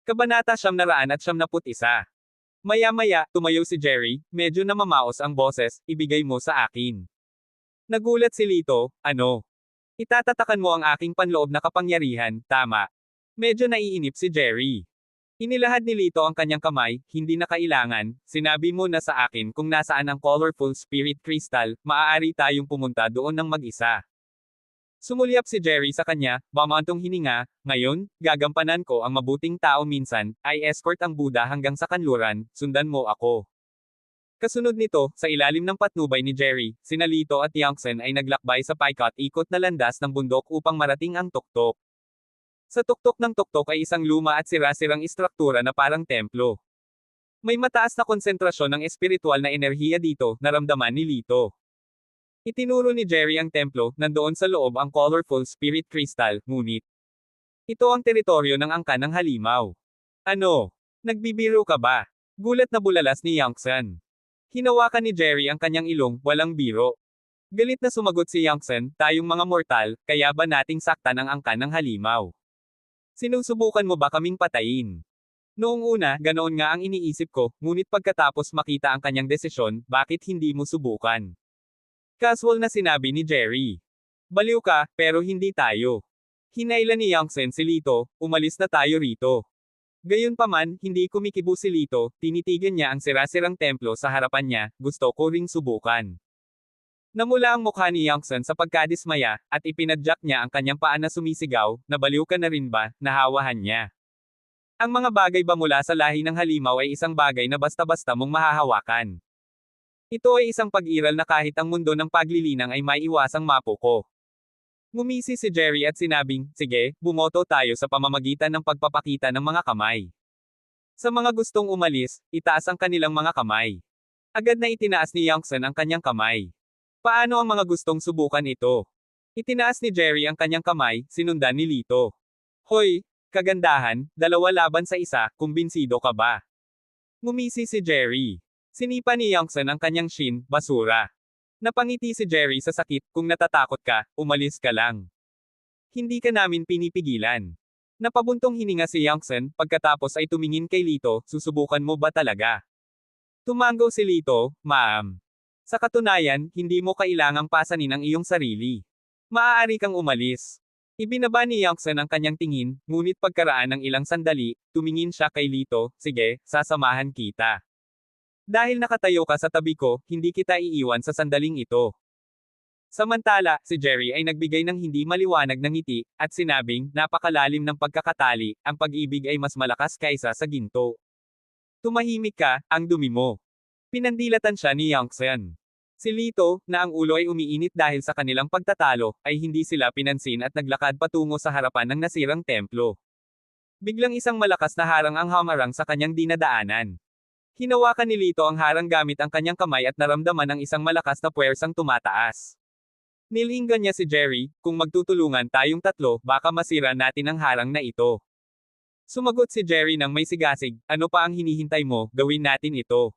Kabanata 971. Maya-maya, tumayo si Jerry, medyo namamaos ang boses, ibigay mo sa akin. Nagulat si Lito, ano? Itatatakan mo ang aking panloob na kapangyarihan, tama. Medyo naiinip si Jerry. Inilahad ni Lito ang kanyang kamay, hindi na kailangan, sinabi mo na sa akin kung nasaan ang colorful spirit crystal, maaari tayong pumunta doon ng mag-isa. Sumulyap si Jerry sa kanya, bamantong hininga, ngayon, gagampanan ko ang mabuting tao minsan, ay escort ang Buddha hanggang sa kanluran, sundan mo ako. Kasunod nito, sa ilalim ng patnubay ni Jerry, sina Lito at Yangtze ay naglakbay sa paikot-ikot na landas ng bundok upang marating ang tuktok. Sa tuktok ng tuktok ay isang luma at sira-sirang istruktura na parang templo. May mataas na konsentrasyon ng espiritual na enerhiya dito, naramdaman ni Lito. Itinuro ni Jerry ang templo, nandoon sa loob ang colorful spirit crystal, ngunit ito ang teritoryo ng angkan ng halimaw. Ano? Nagbibiro ka ba? Gulat na bulalas ni Yangtze. Hinawakan ni Jerry ang kanyang ilong, walang biro. Galit na sumagot si Yangtze, tayong mga mortal, kaya ba nating saktan ang angkan ng halimaw? Sinusubukan mo ba kaming patayin? Noong una, ganoon nga ang iniisip ko, ngunit pagkatapos makita ang kanyang desisyon, bakit hindi mo subukan? Casual na sinabi ni Jerry. Baliw ka, pero hindi tayo. Hinailan ni Yangtze si Lito, umalis na tayo rito. Gayunpaman, hindi kumikibo si Lito, tinitigan niya ang sira-sirang templo sa harapan niya, gusto ko ring subukan. Namula ang mukha ni Yangtze sa pagkadismaya, at ipinadyak niya ang kanyang paa na sumisigaw, nabaliw ka na rin ba, nahawahan niya. Ang mga bagay ba mula sa lahi ng halimaw ay isang bagay na basta-basta mong mahahawakan. Ito ay isang pag-iral na kahit ang mundo ng paglilinang ay maiiwasang mapuko. Ngumisi si Jerry at sinabing, sige, bumoto tayo sa pamamagitan ng pagpapakita ng mga kamay. Sa mga gustong umalis, itaas ang kanilang mga kamay. Agad na itinaas ni Yangtze ang kanyang kamay. Paano ang mga gustong subukan ito? Itinaas ni Jerry ang kanyang kamay, sinundan ni Lito. Hoy, kagandahan, 2 laban sa 1, kumbinsido ka ba? Ngumisi si Jerry. Sinipa ni Yangtze ang kanyang shin, basura. Napangiti si Jerry sa sakit, kung natatakot ka, umalis ka lang. Hindi ka namin pinipigilan. Napabuntong hininga si Yangtze, pagkatapos ay tumingin kay Lito, susubukan mo ba talaga? Tumango si Lito, ma'am. Sa katunayan, hindi mo kailangang pasanin ang iyong sarili. Maaari kang umalis. Ibinaba ni Yangtze ang kanyang tingin, ngunit pagkaraan ng ilang sandali, tumingin siya kay Lito, sige, sasamahan kita. Dahil nakatayo ka sa tabi ko, hindi kita iiwan sa sandaling ito. Samantala, si Jerry ay nagbigay ng hindi maliwanag na ngiti, at sinabing, napakalalim ng pagkakatali, ang pag-ibig ay mas malakas kaysa sa ginto. Tumahimik ka, ang dumi mo. Pinandilatan siya ni Yangtze. Si Lito, na ang ulo ay umiinit dahil sa kanilang pagtatalo, ay hindi sila pinansin at naglakad patungo sa harapan ng nasirang templo. Biglang isang malakas na harang ang hamarang sa kanyang dinadaanan. Hinawakan ni Lito ang harang gamit ang kanyang kamay at naramdaman ang isang malakas na puwersang tumataas. Nilinggan niya si Jerry, kung magtutulungan tayong tatlo, baka masira natin ang harang na ito. Sumagot si Jerry nang may sigasig, ano pa ang hinihintay mo, gawin natin ito.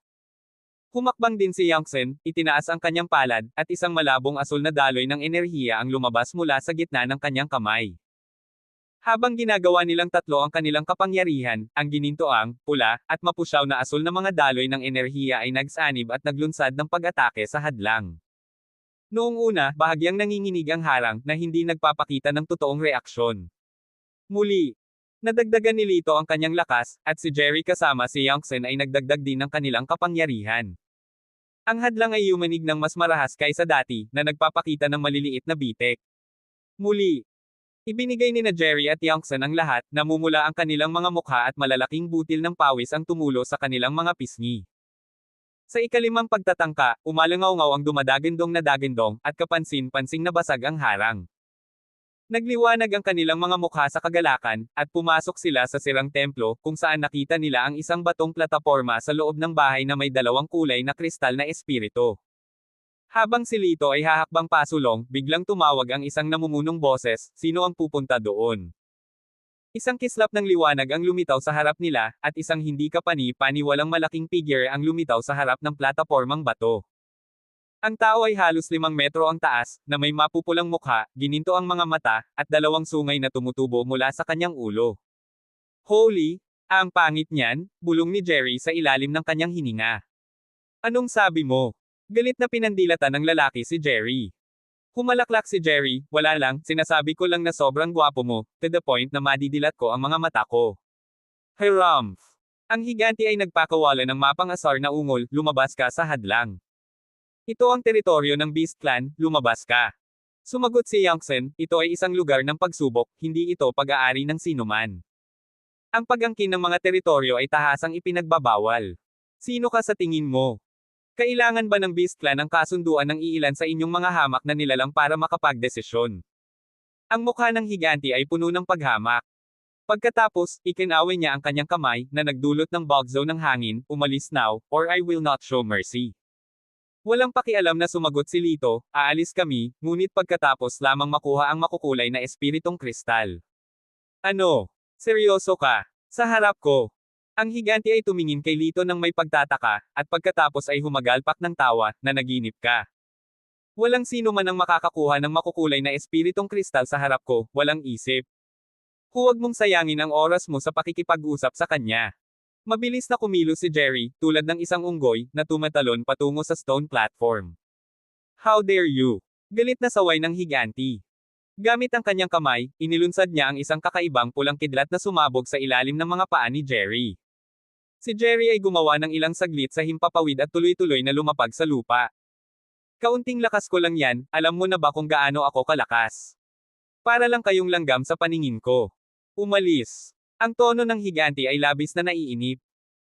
Humakbang din si Yangtze, itinaas ang kanyang palad, at isang malabong asul na daloy ng enerhiya ang lumabas mula sa gitna ng kanyang kamay. Habang ginagawa nilang tatlo ang kanilang kapangyarihan, ang ginintoang, pula, at mapusyaw na asul na mga daloy ng enerhiya ay nagsanib at naglunsad ng pag-atake sa hadlang. Noong una, bahagyang nanginginig ang harang, na hindi nagpapakita ng totoong reaksyon. Muli, nadagdagan ni Lito ang kanyang lakas, at si Jerry kasama si Yangtze ay nagdagdag din ng kanilang kapangyarihan. Ang hadlang ay yumanig ng mas marahas kaysa dati, na nagpapakita ng maliliit na bitek. Muli, ibinigay ni na Jerry at Yangtze ang lahat, namumula ang kanilang mga mukha at malalaking butil ng pawis ang tumulo sa kanilang mga pisngi. Sa ikalimang pagtatangka, umalangaw-ngaw ang dumadagandong na dagandong, at kapansin-pansing na basag ang harang. Nagliwanag ang kanilang mga mukha sa kagalakan, at pumasok sila sa sirang templo, kung saan nakita nila ang isang batong plataporma sa loob ng bahay na may 2 kulay na kristal na espiritu. Habang si Lito ay hahakbang pasulong, biglang tumawag ang isang namumunong boses, sino ang pupunta doon? Isang kislap ng liwanag ang lumitaw sa harap nila, at isang hindi kapani-paniwalang malaking figure ang lumitaw sa harap ng platapormang bato. Ang tao ay halos 5 metro ang taas, na may mapupulang mukha, gininto ang mga mata, at 2 sungay na tumutubo mula sa kanyang ulo. Holy! Ang pangit niyan, bulong ni Jerry sa ilalim ng kanyang hininga. Anong sabi mo? Galit na pinandilatan ng lalaki si Jerry. Humalaklak si Jerry, wala lang, sinasabi ko lang na sobrang gwapo mo, to the point na madidilat ko ang mga mata ko. Hiram! Ang higanti ay nagpakawala ng mapang-asar na ungol, lumabas ka sa hadlang. Ito ang teritoryo ng Beast Clan, lumabas ka. Sumagot si Yangtze, ito ay isang lugar ng pagsubok, hindi ito pag-aari ng sinuman. Ang pag-angkin ng mga teritoryo ay tahasang ipinagbabawal. Sino ka sa tingin mo? Kailangan ba ng Beast Clan ang kasunduan ng iilan sa inyong mga hamak na nilalang para makapagdesisyon? Ang mukha ng higanti ay puno ng paghamak. Pagkatapos, ikinaway niya ang kanyang kamay, na nagdulot ng bugzo ng hangin, umalis now, or I will not show mercy. Walang pakialam na sumagot si Lito, aalis kami, ngunit pagkatapos lamang makuha ang makukulay na espiritong kristal. Ano? Seryoso ka? Sa harap ko. Ang higanti ay tumingin kay Lito ng may pagtataka, at pagkatapos ay humagalpak ng tawa, na naginip ka. Walang sino man ang makakakuha ng makukulay na espiritong kristal sa harap ko, walang isip. Huwag mong sayangin ang oras mo sa pakikipag-usap sa kanya. Mabilis na kumilos si Jerry, tulad ng isang unggoy, na tumatalon patungo sa stone platform. How dare you? Galit na saway ng higanti. Gamit ang kanyang kamay, inilunsad niya ang isang kakaibang pulang kidlat na sumabog sa ilalim ng mga paa ni Jerry. Si Jerry ay gumawa ng ilang saglit sa himpapawid at tuloy-tuloy na lumapag sa lupa. Kaunting lakas ko lang yan, alam mo na ba kung gaano ako kalakas? Para lang kayong langgam sa paningin ko. Umalis. Ang tono ng higanti ay labis na naiinip.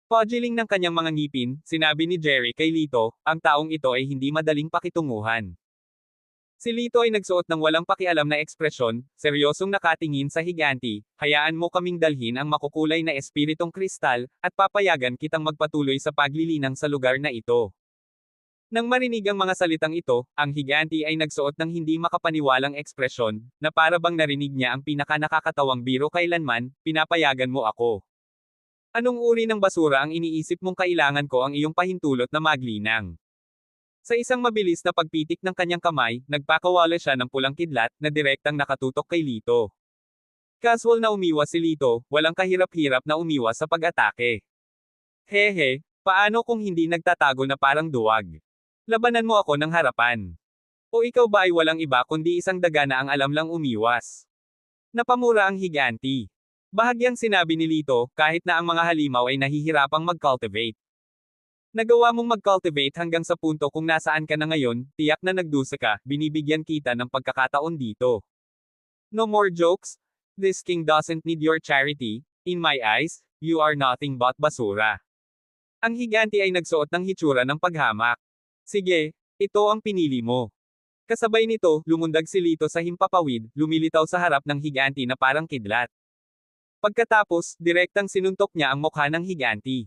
Pugiling ng kanyang mga ngipin, sinabi ni Jerry kay Lito, ang taong ito ay hindi madaling pakitunguhan. Si Lito ay nagsuot ng walang pakialam na ekspresyon, seryosong nakatingin sa higanti, hayaan mo kaming dalhin ang makukulay na espiritong kristal, at papayagan kitang magpatuloy sa paglilinang sa lugar na ito. Nang marinig ang mga salitang ito, ang higanti ay nagsuot ng hindi makapaniwalang ekspresyon, na para bang narinig niya ang pinaka-nakakatawang biro kailanman, pinapayagan mo ako. Anong uri ng basura ang iniisip mong kailangan ko ang iyong pahintulot na maglinang? Sa isang mabilis na pagpitik ng kanyang kamay, nagpakawala siya ng pulang kidlat, na direktang nakatutok kay Lito. Casual na umiwas si Lito, walang kahirap-hirap na umiwas sa pag-atake. Hehe, paano kung hindi nagtatago na parang duwag? Labanan mo ako ng harapan. O ikaw ba ay walang iba kundi isang daga na ang alam lang umiwas? Napamura ang higanti. Bahagyang sinabi ni Lito, kahit na ang mga halimaw ay nahihirapang mag-cultivate. Nagawa mong mag-cultivate hanggang sa punto kung nasaan ka na ngayon, tiyak na nagdusa ka, binibigyan kita ng pagkakataon dito. No more jokes? This king doesn't need your charity, in my eyes, you are nothing but basura. Ang higanti ay nagsuot ng hitsura ng paghamak. Sige, ito ang pinili mo. Kasabay nito, lumundag si Lito sa himpapawid, lumilitaw sa harap ng higanti na parang kidlat. Pagkatapos, direktang sinuntok niya ang mukha ng higanti.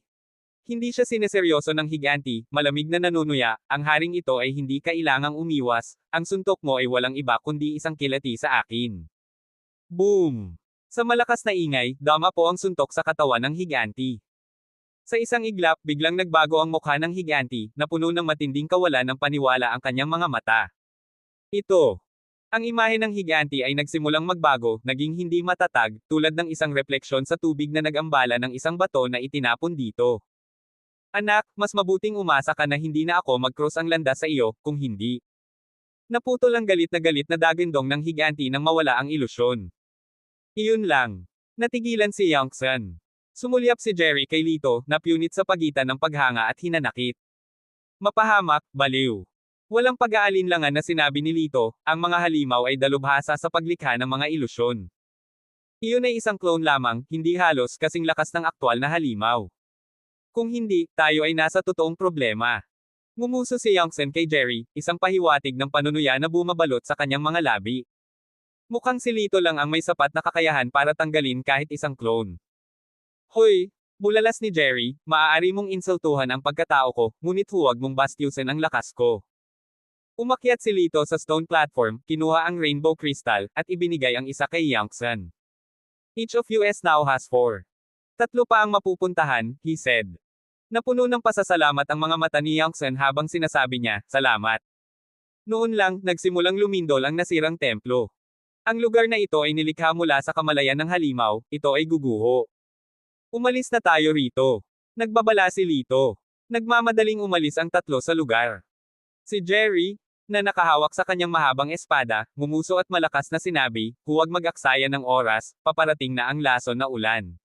Hindi siya sineseryoso ng higanti, malamig na nanunuya, ang haring ito ay hindi kailangang umiwas, ang suntok mo ay walang iba kundi isang kilati sa akin. Boom! Sa malakas na ingay, dama po ang suntok sa katawan ng higanti. Sa isang iglap, biglang nagbago ang mukha ng higanti, na puno ng matinding kawalan ng paniwala ang kanyang mga mata. Ito. Ang imahe ng higanti ay nagsimulang magbago, naging hindi matatag, tulad ng isang refleksyon sa tubig na nag-ambala ng isang bato na itinapon dito. Anak, mas mabuting umasa ka na hindi na ako mag-cross ang landas sa iyo, kung hindi. Naputol ang galit na dagandong ng higanti nang mawala ang ilusyon. Iyon lang. Natigilan si Yangtze. Sumulyap si Jerry kay Lito, na punit sa pagitan ng paghanga at hinanakit. Mapahamak, baliw. Walang pag-aalinlangan na sinabi ni Lito, ang mga halimaw ay dalubhasa sa paglikha ng mga ilusyon. Iyon ay isang clone lamang, hindi halos kasing lakas ng aktwal na halimaw. Kung hindi, tayo ay nasa totoong problema. Ngumuso si Yangtze kay Jerry, isang pahiwatig ng panunuya na bumabalot sa kanyang mga labi. Mukhang si Lito lang ang may sapat na kakayahan para tanggalin kahit isang clone. Hoy! Bulalas ni Jerry, maaari mong insultuhan ang pagkatao ko, ngunit huwag mong bastyusin ang lakas ko. Umakyat si Lito sa stone platform, kinuha ang rainbow crystal, at ibinigay ang isa kay Yangtze. Each of you now has 4. 3 pa ang mapupuntahan, he said. Napuno ng pasasalamat ang mga mata ni Yangtze habang sinasabi niya, salamat. Noon lang, nagsimulang lumindol ang nasirang templo. Ang lugar na ito ay nilikha mula sa kamalayan ng halimaw, ito ay guguho. Umalis na tayo rito. Nagbabala si Lito. Nagmamadaling umalis ang tatlo sa lugar. Si Jerry, na nakahawak sa kanyang mahabang espada, ngumuso at malakas na sinabi, huwag mag-aksaya ng oras, paparating na ang lason na ulan.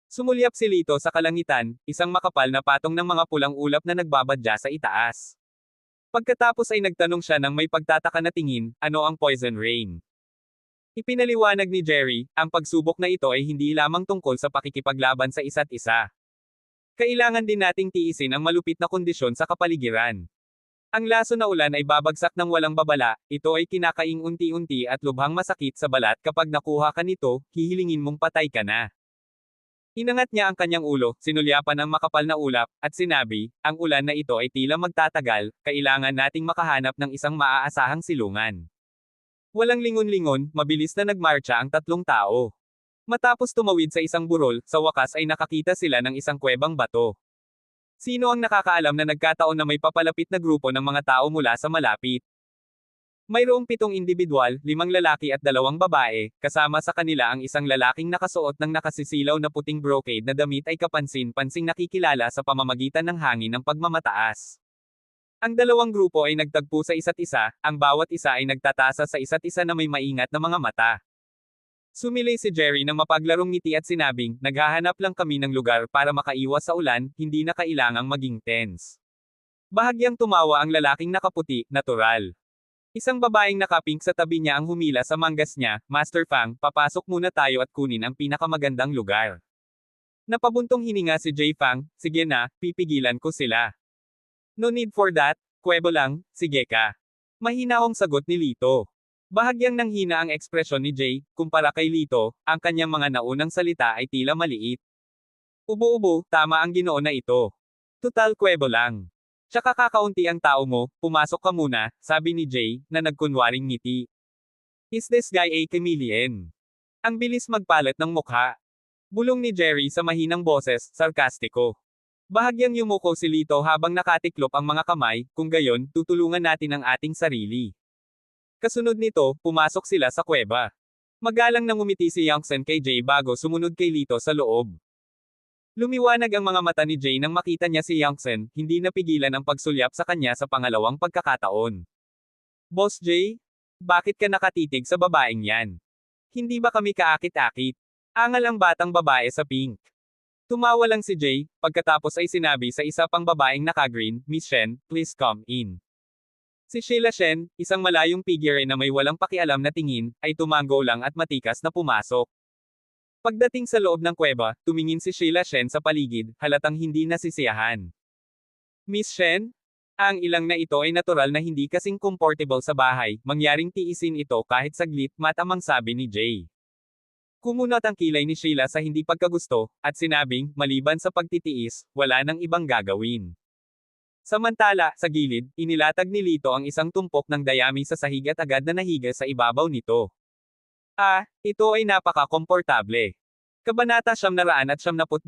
Sumulyap si Lito sa kalangitan, isang makapal na patong ng mga pulang ulap na nagbabadya sa itaas. Pagkatapos ay nagtanong siya ng may pagtataka na tingin, ano ang poison rain? Ipinaliwanag ni Jerry, ang pagsubok na ito ay hindi lamang tungkol sa pakikipaglaban sa isa't isa. Kailangan din nating tiisin ang malupit na kondisyon sa kapaligiran. Ang laso na ulan ay babagsak ng walang babala, ito ay kinakaing unti-unti at lubhang masakit sa balat kapag nakuha ka nito, hihilingin mong patay ka na. Inangat niya ang kanyang ulo, sinulyapan ang makapal na ulap, at sinabi, ang ulan na ito ay tila magtatagal, kailangan nating makahanap ng isang maaasahang silungan. Walang lingon-lingon, mabilis na nagmarcha ang tatlong tao. Matapos tumawid sa isang burol, sa wakas ay nakakita sila ng isang kuwebang bato. Sino ang nakakaalam na nagkataon na may papalapit na grupo ng mga tao mula sa malapit? Mayroong 7 individual, 5 lalaki at 2 babae, kasama sa kanila ang isang lalaking nakasuot ng nakasisilaw na puting brocade na damit ay kapansin-pansing nakikilala sa pamamagitan ng hangin ng pagmamataas. Ang dalawang grupo ay nagtagpo sa isa't isa, ang bawat isa ay nagtatasa sa isa't isa na may maingat na mga mata. Sumilay si Jerry ng mapaglarong ngiti at sinabing, naghahanap lang kami ng lugar para makaiwas sa ulan, hindi na kailangang maging tense. Bahagyang tumawa ang lalaking nakaputi, natural. Isang babaeng nakapink sa tabi niya ang humila sa manggas niya, Master Fang, papasok muna tayo at kunin ang pinakamagandang lugar. Napabuntong hininga si Jay Fang, sige na, pipigilan ko sila. No need for that, kuwebo lang, sige ka. Mahinahong sagot ni Lito. Bahagyang nanghina ang ekspresyon ni Jay, kumpara kay Lito, ang kanyang mga naunang salita ay tila maliit. Ubo-ubo, tama ang Ginoo na ito. Tutal kuwebo lang. Tsaka kakaunti ang tao mo, pumasok ka muna, sabi ni Jay, na nagkunwaring ngiti. Is this guy a chameleon? Ang bilis magpalit ng mukha. Bulong ni Jerry sa mahinang boses, sarkastiko. Bahagyang yumuko si Lito habang nakatiklop ang mga kamay, kung gayon, tutulungan natin ang ating sarili. Kasunod nito, pumasok sila sa kuweba. Magalang nang umiti si Youngsen kay Jay bago sumunod kay Lito sa loob. Lumiwanag ang mga mata ni Jay nang makita niya si Youngsen, hindi napigilan ang pagsulyap sa kanya sa pangalawang pagkakataon. Boss Jay? Bakit ka nakatitig sa babaeng yan? Hindi ba kami kaakit-akit? Angal ang batang babae sa pink. Tumawa lang si Jay, pagkatapos ay sinabi sa isa pang babaeng naka-green, Miss Shen, please come in. Si Sheila Shen, isang malayong figure na may walang pakialam na tingin, ay tumango lang at matikas na pumasok. Pagdating sa loob ng kuweba, tumingin si Sheila Shen sa paligid, halatang hindi nasisiyahan. Miss Shen? Ang ilang na ito ay natural na hindi kasing comfortable sa bahay, mangyaring tiisin ito kahit saglit, matamang sabi ni Jay. Kumunot ang kilay ni Sheila sa hindi pagkagusto, at sinabing, maliban sa pagtitiis, wala nang ibang gagawin. Samantala, sa gilid, inilatag ni Lito ang isang tumpok ng dayami sa sahig at agad na nahiga sa ibabaw nito. Ito ay napaka-komportable. Kabanata 972.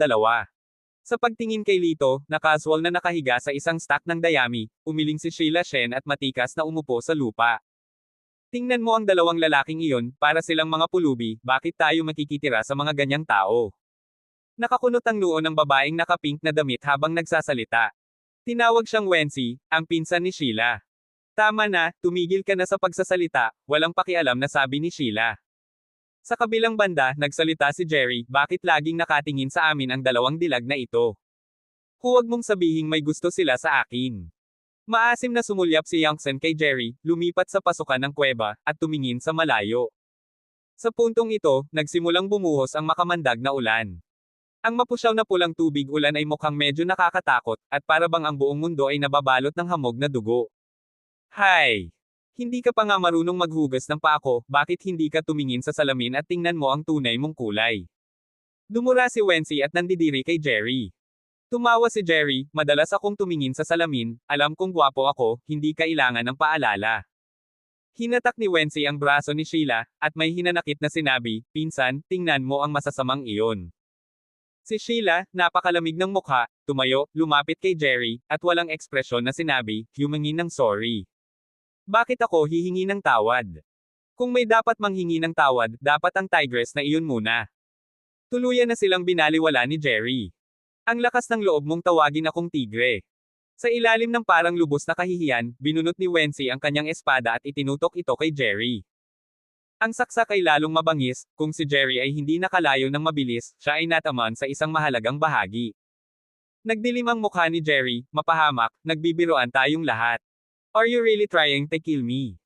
Sa pagtingin kay Lito, na casual na nakahiga sa isang stack ng dayami, umiling si Sheila Shen at matikas na umupo sa lupa. Tingnan mo ang dalawang lalaking iyon, para silang mga pulubi, bakit tayo makikitira sa mga ganyang tao? Nakakunot ang noo ng babaeng nakapink na damit habang nagsasalita. Tinawag siyang Wensi, ang pinsan ni Sheila. Tama na, tumigil ka na sa pagsasalita, walang pakialam na sabi ni Sheila. Sa kabilang banda, nagsalita si Jerry, bakit laging nakatingin sa amin ang dalawang dilag na ito? Huwag mong sabihing may gusto sila sa akin. Maasim na sumulyap si Youngsen kay Jerry, lumipat sa pasukan ng kuweba, at tumingin sa malayo. Sa puntong ito, nagsimulang bumuhos ang makamandag na ulan. Ang mapusyaw na pulang tubig ulan ay mukhang medyo nakakatakot, at para bang ang buong mundo ay nababalot ng hamog na dugo. Hay! Hindi ka pa nga marunong maghugas ng pako, bakit hindi ka tumingin sa salamin at tingnan mo ang tunay mong kulay? Dumura si Wensi at nandidiri kay Jerry. Tumawa si Jerry, madalas akong tumingin sa salamin, alam kong gwapo ako, hindi kailangan ng paalala. Hinatak ni Wensi ang braso ni Sheila, at may hinanakit na sinabi, pinsan, tingnan mo ang masasamang iyon. Si Sheila, napakalamig ng mukha, tumayo, lumapit kay Jerry, at walang ekspresyon na sinabi, humingi ng sorry. Bakit ako hihingi ng tawad? Kung may dapat manghingi ng tawad, dapat ang tigress na iyon muna. Tuluyan na silang binaliwala ni Jerry. Ang lakas ng loob mong tawagin akong tigre. Sa ilalim ng parang lubos na kahihiyan, binunot ni Wency ang kanyang espada at itinutok ito kay Jerry. Ang saksak ay lalong mabangis, kung si Jerry ay hindi nakalayo ng mabilis, siya ay natamaan sa isang mahalagang bahagi. Nagdilim ang mukha ni Jerry, mapahamak, nagbibiroan tayong lahat. Are you really trying to kill me?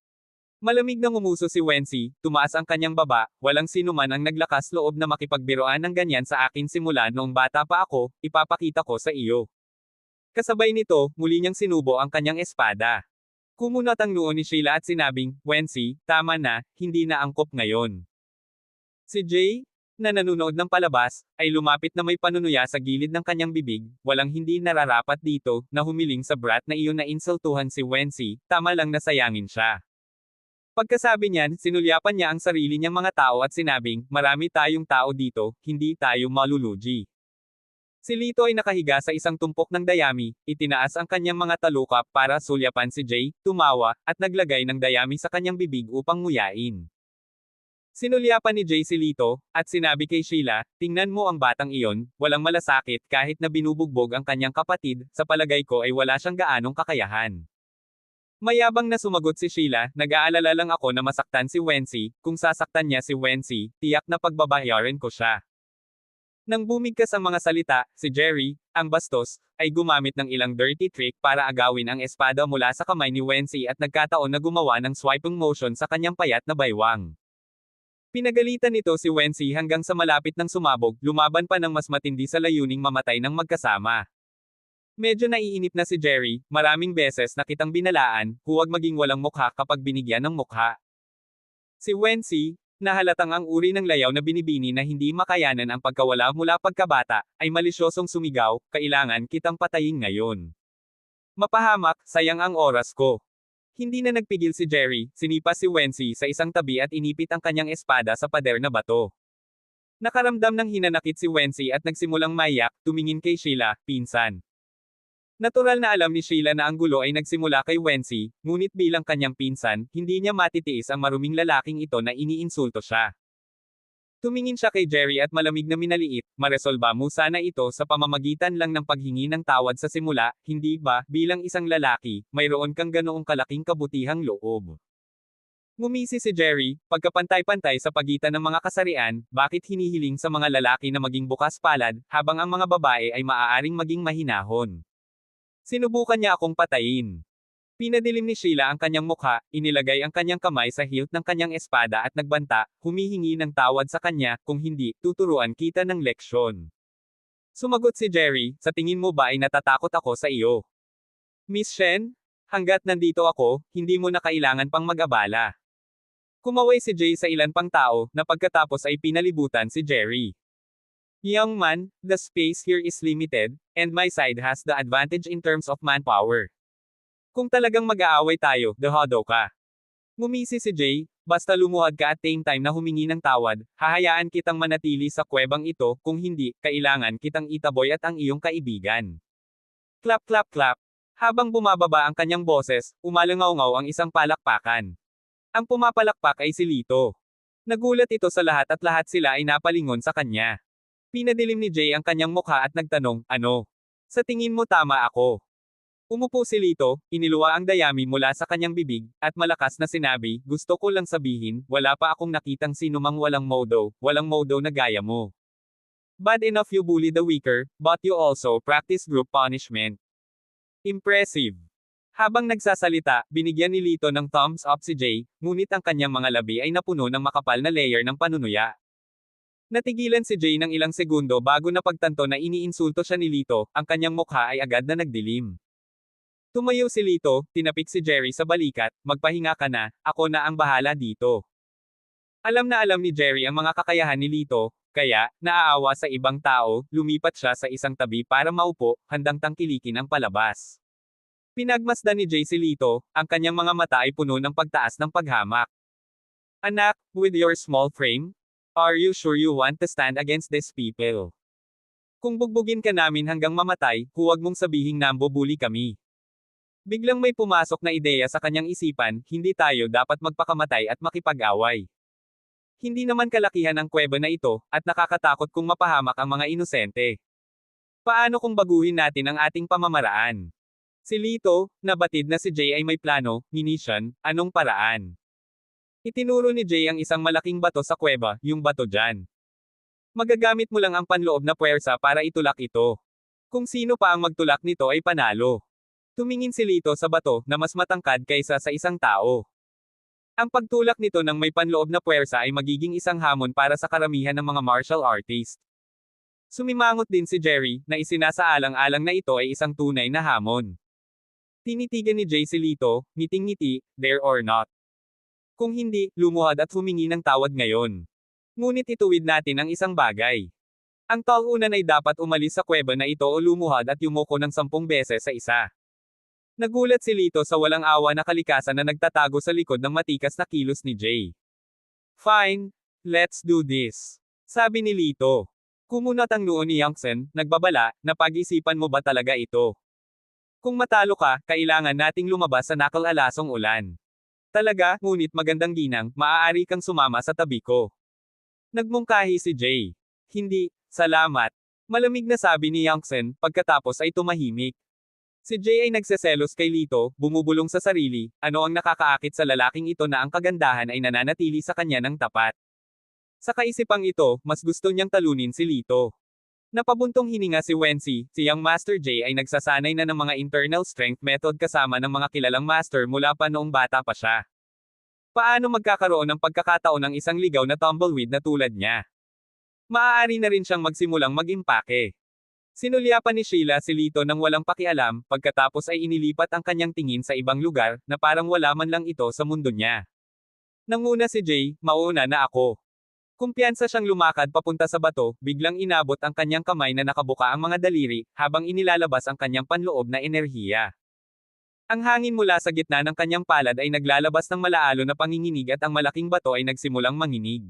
Malamig na ngumuso si Wency, tumaas ang kanyang baba, walang sinuman ang naglakas loob na makipagbiroan ng ganyan sa akin simula noong bata pa ako, ipapakita ko sa iyo. Kasabay nito, muli niyang sinubo ang kanyang espada. Kumunat ang noo ni Sheila at sinabing, Wency, tama na, hindi na angkop ngayon. Si Jay, na nanonood ng palabas, ay lumapit na may panunuya sa gilid ng kanyang bibig, walang hindi nararapat dito, na humiling sa brat na iyon na insultuhan si Wency, tama lang na sayangin siya. Pagkasabi niyan, sinulyapan niya ang sarili niyang mga tao at sinabing, marami tayong tao dito, hindi tayo malulugi. Si Lito ay nakahiga sa isang tumpok ng dayami, itinaas ang kanyang mga talukap para sulyapan si Jay, tumawa, at naglagay ng dayami sa kanyang bibig upang nguyain. Sinulyapan ni Jay si Lito, at sinabi kay Sheila, tingnan mo ang batang iyon, walang malasakit kahit na binubugbog ang kanyang kapatid, sa palagay ko ay wala siyang gaanong kakayahan. Mayabang na sumagot si Sheila, nag-aalala lang ako na masaktan si Wency, kung sasaktan niya si Wency, tiyak na pagbabayaran ko siya. Nang bumigkas ang mga salita, si Jerry, ang bastos, ay gumamit ng ilang dirty trick para agawin ang espada mula sa kamay ni Wency at nagkataon na gumawa ng swiping motion sa kanyang payat na baywang. Pinagalitan nito si Wency hanggang sa malapit ng sumabog, lumaban pa ng mas matindi sa layuning mamatay ng magkasama. Medyo naiinip na si Jerry, maraming beses na kitang binalaan, huwag maging walang mukha kapag binigyan ng mukha. Si Wency, na halatang ang uri ng layaw na binibini na hindi makayanan ang pagkawala mula pagkabata, ay malisyosong sumigaw, kailangan kitang patayin ngayon. Mapahamak, sayang ang oras ko. Hindi na nagpigil si Jerry, sinipa si Wency sa isang tabi at inipit ang kanyang espada sa pader na bato. Nakaramdam ng hinanakit si Wency at nagsimulang maiyak, tumingin kay Sheila, pinsan. Natural na alam ni Sheila na ang gulo ay nagsimula kay Wency, ngunit bilang kanyang pinsan, hindi niya matitiis ang maruming lalaking ito na iniinsulto siya. Tumingin siya kay Jerry at malamig na minaliit, maresolba mo sana ito sa pamamagitan lang ng paghingi ng tawad sa simula, hindi ba, bilang isang lalaki, mayroon kang ganoong kalaking kabutihang loob. Ngumisi si Jerry, pagkapantay-pantay sa pagitan ng mga kasarian, bakit hinihiling sa mga lalaki na maging bukas palad, habang ang mga babae ay maaaring maging mahinahon. Sinubukan niya akong patayin. Pinadilim ni Sheila ang kanyang mukha, inilagay ang kanyang kamay sa hilt ng kanyang espada at nagbanta, humihingi ng tawad sa kanya, kung hindi, tuturuan kita ng leksyon. Sumagot si Jerry, sa tingin mo ba ay natatakot ako sa iyo? Miss Shen? Hanggat nandito ako, hindi mo na kailangan pang mag-abala. Kumaway si Jay sa ilan pang tao, na pagkatapos ay pinalibutan si Jerry. Young man, the space here is limited, and my side has the advantage in terms of manpower. Kung talagang mag-aaway tayo, dehado ka. Ngumisi si Jay, basta lumuhad ka at same time na humingi ng tawad, hahayaan kitang manatili sa kuwebang ito, kung hindi, kailangan kitang itaboy at ang iyong kaibigan. Clap clap clap. Habang bumababa ang kanyang boses, umalangaw-ngaw ang isang palakpakan. Ang pumapalakpak ay si Lito. Nagulat ito sa lahat at lahat sila ay napalingon sa kanya. Pinadilim ni Jay ang kanyang mukha at nagtanong, ano? Sa tingin mo tama ako? Umupo si Lito, iniluwa ang dayami mula sa kanyang bibig, at malakas na sinabi, gusto ko lang sabihin, wala pa akong nakitang sinumang walang modo na gaya mo. Bad enough you bully the weaker, but you also practice group punishment. Impressive. Habang nagsasalita, binigyan ni Lito ng thumbs up si Jay, ngunit ang kanyang mga labi ay napuno ng makapal na layer ng panunuya. Natigilan si Jay ng ilang segundo bago napagtanto na iniinsulto siya ni Lito, ang kanyang mukha ay agad na nagdilim. Tumayo si Lito, tinapik si Jerry sa balikat, magpahinga ka na, ako na ang bahala dito. Alam na alam ni Jerry ang mga kakayahan ni Lito, kaya, naaawa sa ibang tao, lumipat siya sa isang tabi para maupo, handang tangkilikin ang palabas. Pinagmasdan ni Jay si Lito, ang kanyang mga mata ay puno ng pagtaas ng paghamak. Anak, with your small frame, are you sure you want to stand against these people? Kung bugbugin ka namin hanggang mamatay, huwag mong sabihing nambubuli kami. Biglang may pumasok na ideya sa kanyang isipan, hindi tayo dapat magpakamatay at makipag-away. Hindi naman kalakihan ang kuweba na ito, at nakakatakot kung mapahamak ang mga inosente. Paano kung baguhin natin ang ating pamamaraan? Si Lito, nabatid na si Jay ay may plano, Minisian, anong paraan? Itinuro ni Jay ang isang malaking bato sa kuweba, yung bato dyan. Magagamit mo lang ang panloob na puwersa para itulak ito. Kung sino pa ang magtulak nito ay panalo. Tumingin si Lito sa bato na mas matangkad kaysa sa isang tao. Ang pagtulak nito ng may panloob na puwersa ay magiging isang hamon para sa karamihan ng mga martial artist. Sumimangot din si Jerry, na isinasaalang-alang na ito ay isang tunay na hamon. Tinitigan ni Jay si Lito, ngiting-ngiti, there or not. Kung hindi, lumuhad at humingi ng tawad ngayon. Ngunit ituwid natin ang isang bagay. Ang talunan ay dapat umalis sa kuweba na ito o lumuhad at yumuko ng 10 beses sa isa. Nagulat si Lito sa walang awa na kalikasan na nagtatago sa likod ng matikas na kilos ni Jay. Fine, let's do this. Sabi ni Lito. Kumunat ang noo ni Yangtsen, nagbabala, na pag-isipan mo ba talaga ito? Kung matalo ka, kailangan nating lumabas sa nakal-alasong ulan. Talaga, ngunit magandang ginang, maaari kang sumama sa tabi ko. Nagmungkahi si Jay. Hindi, salamat. Malamig na sabi ni Yangtsen, pagkatapos ay tumahimik. Si Jay ay nagseselos kay Lito, bumubulong sa sarili, ano ang nakakaakit sa lalaking ito na ang kagandahan ay nananatili sa kanya ng tapat. Sa kaisipang ito, mas gusto niyang talunin si Lito. Napabuntong hininga si Wensi, si Young Master Jay ay nagsasanay na ng mga internal strength method kasama ng mga kilalang master mula pa noong bata pa siya. Paano magkakaroon ng pagkakataon ng isang ligaw na tumbleweed na tulad niya? Maaari na rin siyang magsimulang mag-impake. Sinulyapan ni Sheila si Lito nang walang pakialam, pagkatapos ay inilipat ang kanyang tingin sa ibang lugar, na parang wala man lang ito sa mundo niya. Nanguna si Jay, mauna na ako. Kumpiyansa siyang lumakad papunta sa bato, biglang inabot ang kanyang kamay na nakabuka ang mga daliri, habang inilalabas ang kanyang panloob na enerhiya. Ang hangin mula sa gitna ng kanyang palad ay naglalabas ng malaalo na panginginig at ang malaking bato ay nagsimulang manginig.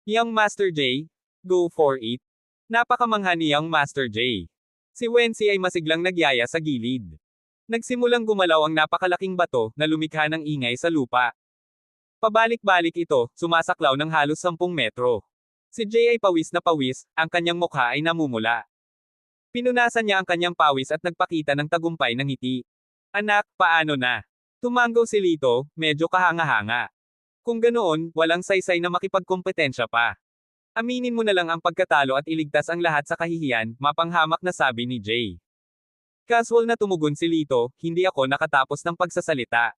Young Master Jay, go for it. Napakamangha ni Young Master Jay. Si Wensi ay masiglang nagyaya sa gilid. Nagsimulang gumalaw ang napakalaking bato, na lumikha ng ingay sa lupa. Pabalik-balik ito, sumasaklaw ng halos 10 metro. Si Jay ay pawis na pawis, ang kanyang mukha ay namumula. Pinunasan niya ang kanyang pawis at nagpakita ng tagumpay ng ngiti. Anak, paano na? Tumanggaw si Lito, medyo kahanga-hanga. Kung ganoon, walang saysay na makipagkompetensya pa. Aminin mo na lang ang pagkatalo at iligtas ang lahat sa kahihiyan, mapanghamak na sabi ni Jay. Casual na tumugon si Lito, hindi ako nakatapos ng pagsasalita.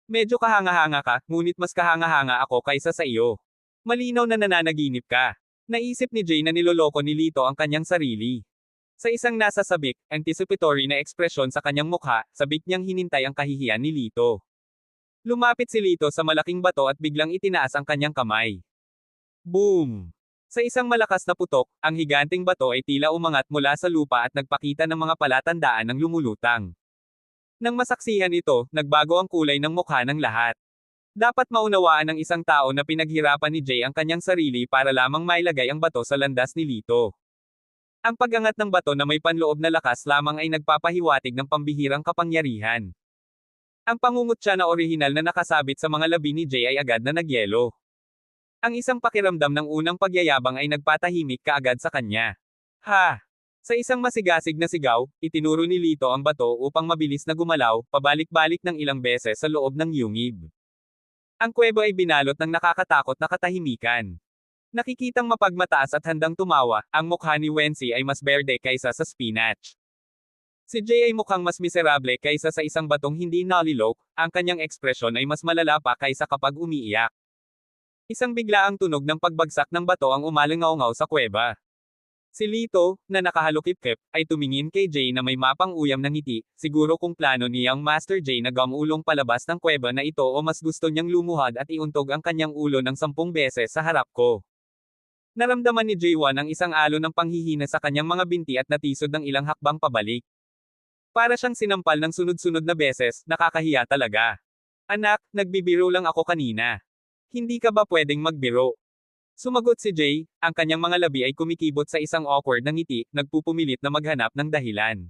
Medyo kahanga-hanga ka, ngunit mas kahanga-hanga ako kaysa sa iyo. Malinaw na nananaginip ka. Naisip ni Jay na niloloko ni Lito ang kanyang sarili. Sa isang nasa sabik, anticipatory na ekspresyon sa kanyang mukha, sabik niyang hinintay ang kahihiyan ni Lito. Lumapit si Lito sa malaking bato at biglang itinaas ang kanyang kamay. Boom! Sa isang malakas na putok, ang higanting bato ay tila umangat mula sa lupa at nagpakita ng mga palatandaan ng lumulutang. Nang masaksihan ito, nagbago ang kulay ng mukha ng lahat. Dapat maunawaan ng isang tao na pinaghirapan ni Jay ang kanyang sarili para lamang mailagay ang bato sa landas ni Lito. Ang pag-angat ng bato na may panloob na lakas lamang ay nagpapahiwatig ng pambihirang kapangyarihan. Ang pangungutya na orihinal na nakasabit sa mga labi ni Jay ay agad na nagyelo. Ang isang pakiramdam ng unang pagyayabang ay nagpatahimik kaagad sa kanya. Ha! Sa isang masigasig na sigaw, itinuro ni Lito ang bato upang mabilis na gumalaw, pabalik-balik ng ilang beses sa loob ng yungib. Ang kuweba ay binalot ng nakakatakot na katahimikan. Nakikitang mapagmataas at handang tumawa, ang mukha ni Wensi ay mas berde kaysa sa spinach. Si Jay ay mukhang mas miserable kaysa sa isang batong hindi nalilok, ang kanyang ekspresyon ay mas malala pa kaysa kapag umiiyak. Isang biglaang tunog ng pagbagsak ng bato ang umalingaw-ngaw sa kuweba. Si Lito, na nakahalukip-kip, ay tumingin kay Jay na may mapang-uyam ng ngiti, siguro kung plano ni Young Master Jay na gamulong palabas ng kuweba na ito o mas gusto niyang lumuhad at iuntog ang kanyang ulo ng 10 beses sa harap ko. Naramdaman ni Jay-Wan ang isang alon ng panghihina sa kanyang mga binti at natisod ng ilang hakbang pabalik. Para siyang sinampal ng sunod-sunod na beses, nakakahiya talaga. Anak, nagbibiro lang ako kanina. Hindi ka ba pwedeng magbiro? Sumagot si Jay, ang kanyang mga labi ay kumikibot sa isang awkward na ngiti, nagpupumilit na maghanap ng dahilan.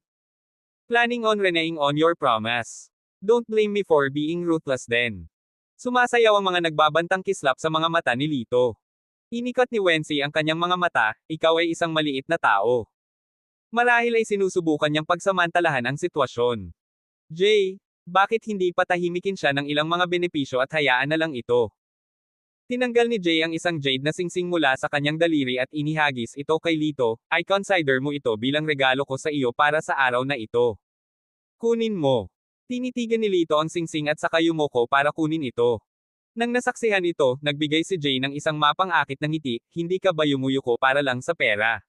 Planning on reneging on your promise. Don't blame me for being ruthless then. Sumasayaw ang mga nagbabantang kislap sa mga mata ni Lito. Inikot ni Wensi ang kanyang mga mata, ikaw ay isang maliit na tao. Marahil ay sinusubukan niyang pagsamantalahan ang sitwasyon. Jay, bakit hindi patahimikin siya ng ilang mga benepisyo at hayaan na lang ito? Tinanggal ni Jay ang isang jade na singsing mula sa kanyang daliri at inihagis ito kay Lito, I consider mo ito bilang regalo ko sa iyo para sa araw na ito. Kunin mo. Tinitigan ni Lito ang singsing at saka yumoko para kunin ito. Nang nasaksihan ito, nagbigay si Jay ng isang mapang-akit na ngiti, hindi ka ba yumuyuko para lang sa pera?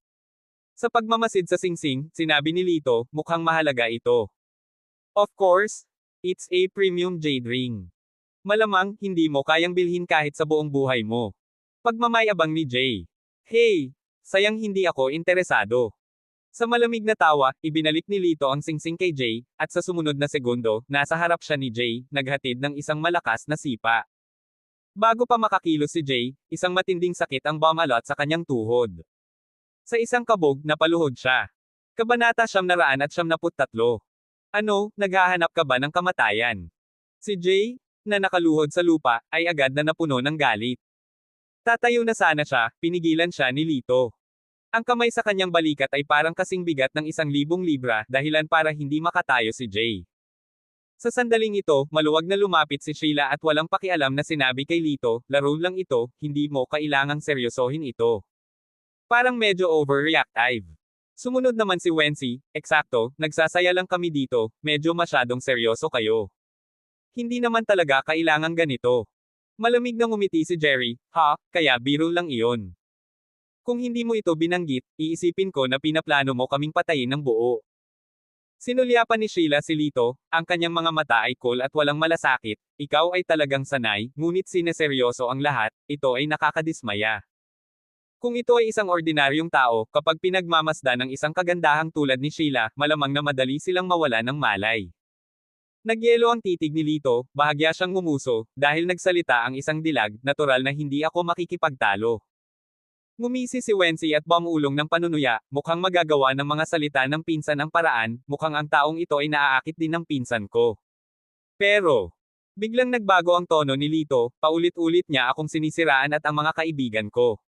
Sa pagmamasid sa singsing, sinabi ni Lito, mukhang mahalaga ito. Of course, it's a premium jade ring. Malamang, hindi mo kayang bilhin kahit sa buong buhay mo. Pagmamayabang ni Jay. Hey, sayang hindi ako interesado. Sa malamig na tawa, ibinalik ni Lito ang singsing kay Jay, at sa sumunod na segundo, nasa harap siya ni Jay, naghatid ng isang malakas na sipa. Bago pa makakilos si Jay, isang matinding sakit ang bumalot sa kanyang tuhod. Sa isang kabog, napaluhod siya. Kabanata 973. Ano, naghahanap ka ba ng kamatayan? Si Jay, na nakaluhod sa lupa, ay agad na napuno ng galit. Tatayo na sana siya, pinigilan siya ni Lito. Ang kamay sa kanyang balikat ay parang kasing bigat ng 1,000 libra, dahilan para hindi makatayo si Jay. Sa sandaling ito, maluwag na lumapit si Sheila at walang pakialam na sinabi kay Lito, laro lang ito, hindi mo kailangang seryosohin ito. Parang medyo overreactive. Sumunod naman si Wensi, eksakto, nagsasaya lang kami dito, medyo masyadong seryoso kayo. Hindi naman talaga kailangang ganito. Malamig na ngumiti si Jerry, ha, kaya biro lang iyon. Kung hindi mo ito binanggit, iisipin ko na pinaplano mo kaming patayin ng buo. Sinulyapan ni Sheila si Lito, ang kanyang mga mata ay cool at walang malasakit, ikaw ay talagang sanay, ngunit sineseryoso ang lahat, ito ay nakakadismaya. Kung ito ay isang ordinaryong tao, kapag pinagmamasdan ng isang kagandahang tulad ni Sheila, malamang na madali silang mawala ng malay. Nagyelo ang titig ni Lito, bahagya siyang ngumuso, dahil nagsalita ang isang dilag, natural na hindi ako makikipagtalo. Ngumisi si Wensi at bumulong ng panunuya, mukhang magagawa ng mga salita ng pinsan ang paraan, mukhang ang taong ito ay naaakit din ng pinsan ko. Pero, biglang nagbago ang tono ni Lito, paulit-ulit niya akong sinisiraan at ang mga kaibigan ko.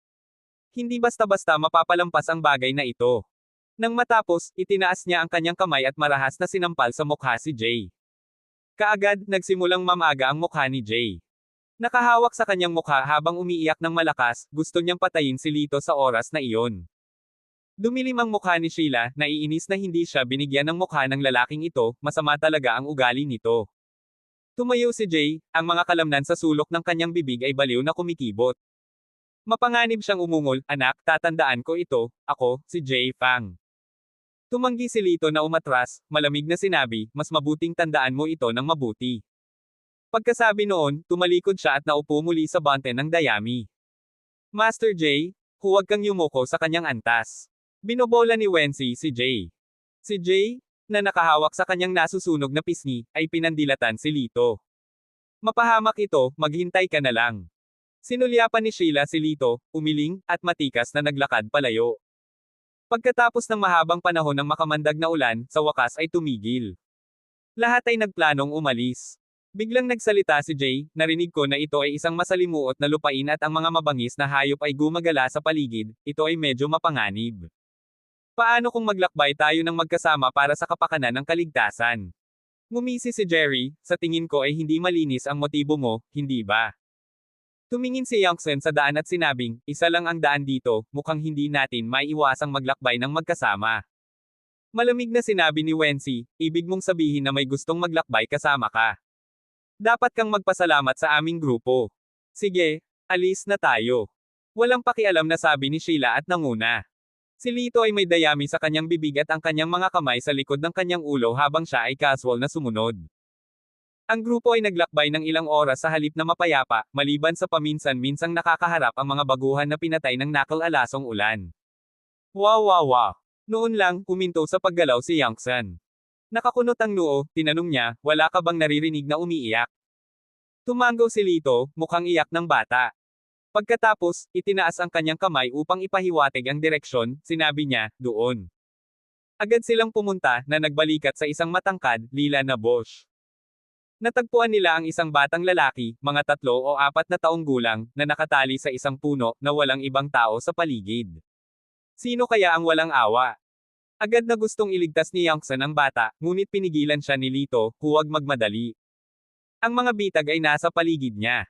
Hindi basta-basta mapapalampas ang bagay na ito. Nang matapos, itinaas niya ang kanyang kamay at marahas na sinampal sa mukha si Jay. Kaagad, nagsimulang mamaga ang mukha ni Jay. Nakahawak sa kanyang mukha habang umiiyak ng malakas, gusto niyang patayin si Lito sa oras na iyon. Dumilim ang mukha ni Sheila, naiinis na hindi siya binigyan ng mukha ng lalaking ito, masama talaga ang ugali nito. Tumayo si Jay, ang mga kalamnan sa sulok ng kanyang bibig ay baliw na kumikibot. Mapanganib siyang umungol, anak, tatandaan ko ito, ako, si Jay Fang. Tumanggi si Lito na umatras, malamig na sinabi, mas mabuting tandaan mo ito ng mabuti. Pagkasabi noon, tumalikod siya at naupo muli sa bante ng dayami. Master Jay, huwag kang yumuko sa kanyang antas. Binobola ni Wensi si Jay. Si Jay, na nakahawak sa kanyang nasusunog na pisngi, ay pinandilatan si Lito. Mapahamak ito, maghintay ka na lang. Sinulyapan ni Sheila si Lito, umiling, at matikas na naglakad palayo. Pagkatapos ng mahabang panahon ng makamandag na ulan, sa wakas ay tumigil. Lahat ay nagplanong umalis. Biglang nagsalita si Jay, narinig ko na ito ay isang masalimuot na lupain at ang mga mabangis na hayop ay gumagala sa paligid, ito ay medyo mapanganib. Paano kung maglakbay tayo ng magkasama para sa kapakanan ng kaligtasan? Ngumisi si Jerry, sa tingin ko ay hindi malinis ang motibo mo, hindi ba? Tumingin si Youngsen sa daan at sinabing, isa lang ang daan dito, mukhang hindi natin maiiwasang maglakbay ng magkasama. Malamig na sinabi ni Wensi, ibig mong sabihin na may gustong maglakbay kasama ka. Dapat kang magpasalamat sa aming grupo. Sige, alis na tayo. Walang pakialam na sabi ni Sheila at nanguna. Si Lito ay may dayami sa kanyang bibig at ang kanyang mga kamay sa likod ng kanyang ulo habang siya ay casual na sumunod. Ang grupo ay naglakbay ng ilang oras sa halip na mapayapa, maliban sa paminsan-minsang nakakaharap ang mga baguhan na pinatay ng nakal-alasong ulan. Wow wow wow. Noon lang, kuminto sa paggalaw si Youngsan. Nakakunot ang noo, tinanong niya, wala ka bang naririnig na umiiyak? Tumanggaw si Lito, mukhang iyak ng bata. Pagkatapos, itinaas ang kanyang kamay upang ipahiwatig ang direksyon, sinabi niya, doon. Agad silang pumunta, na nagbalikat sa isang matangkad, lila na bush. Natagpuan nila ang isang batang lalaki, mga 3 o 4 na taong gulang, na nakatali sa isang puno, na walang ibang tao sa paligid. Sino kaya ang walang awa? Agad na gustong iligtas ni Youngsan ang bata, ngunit pinigilan siya ni Lito, huwag magmadali. Ang mga bitag ay nasa paligid niya.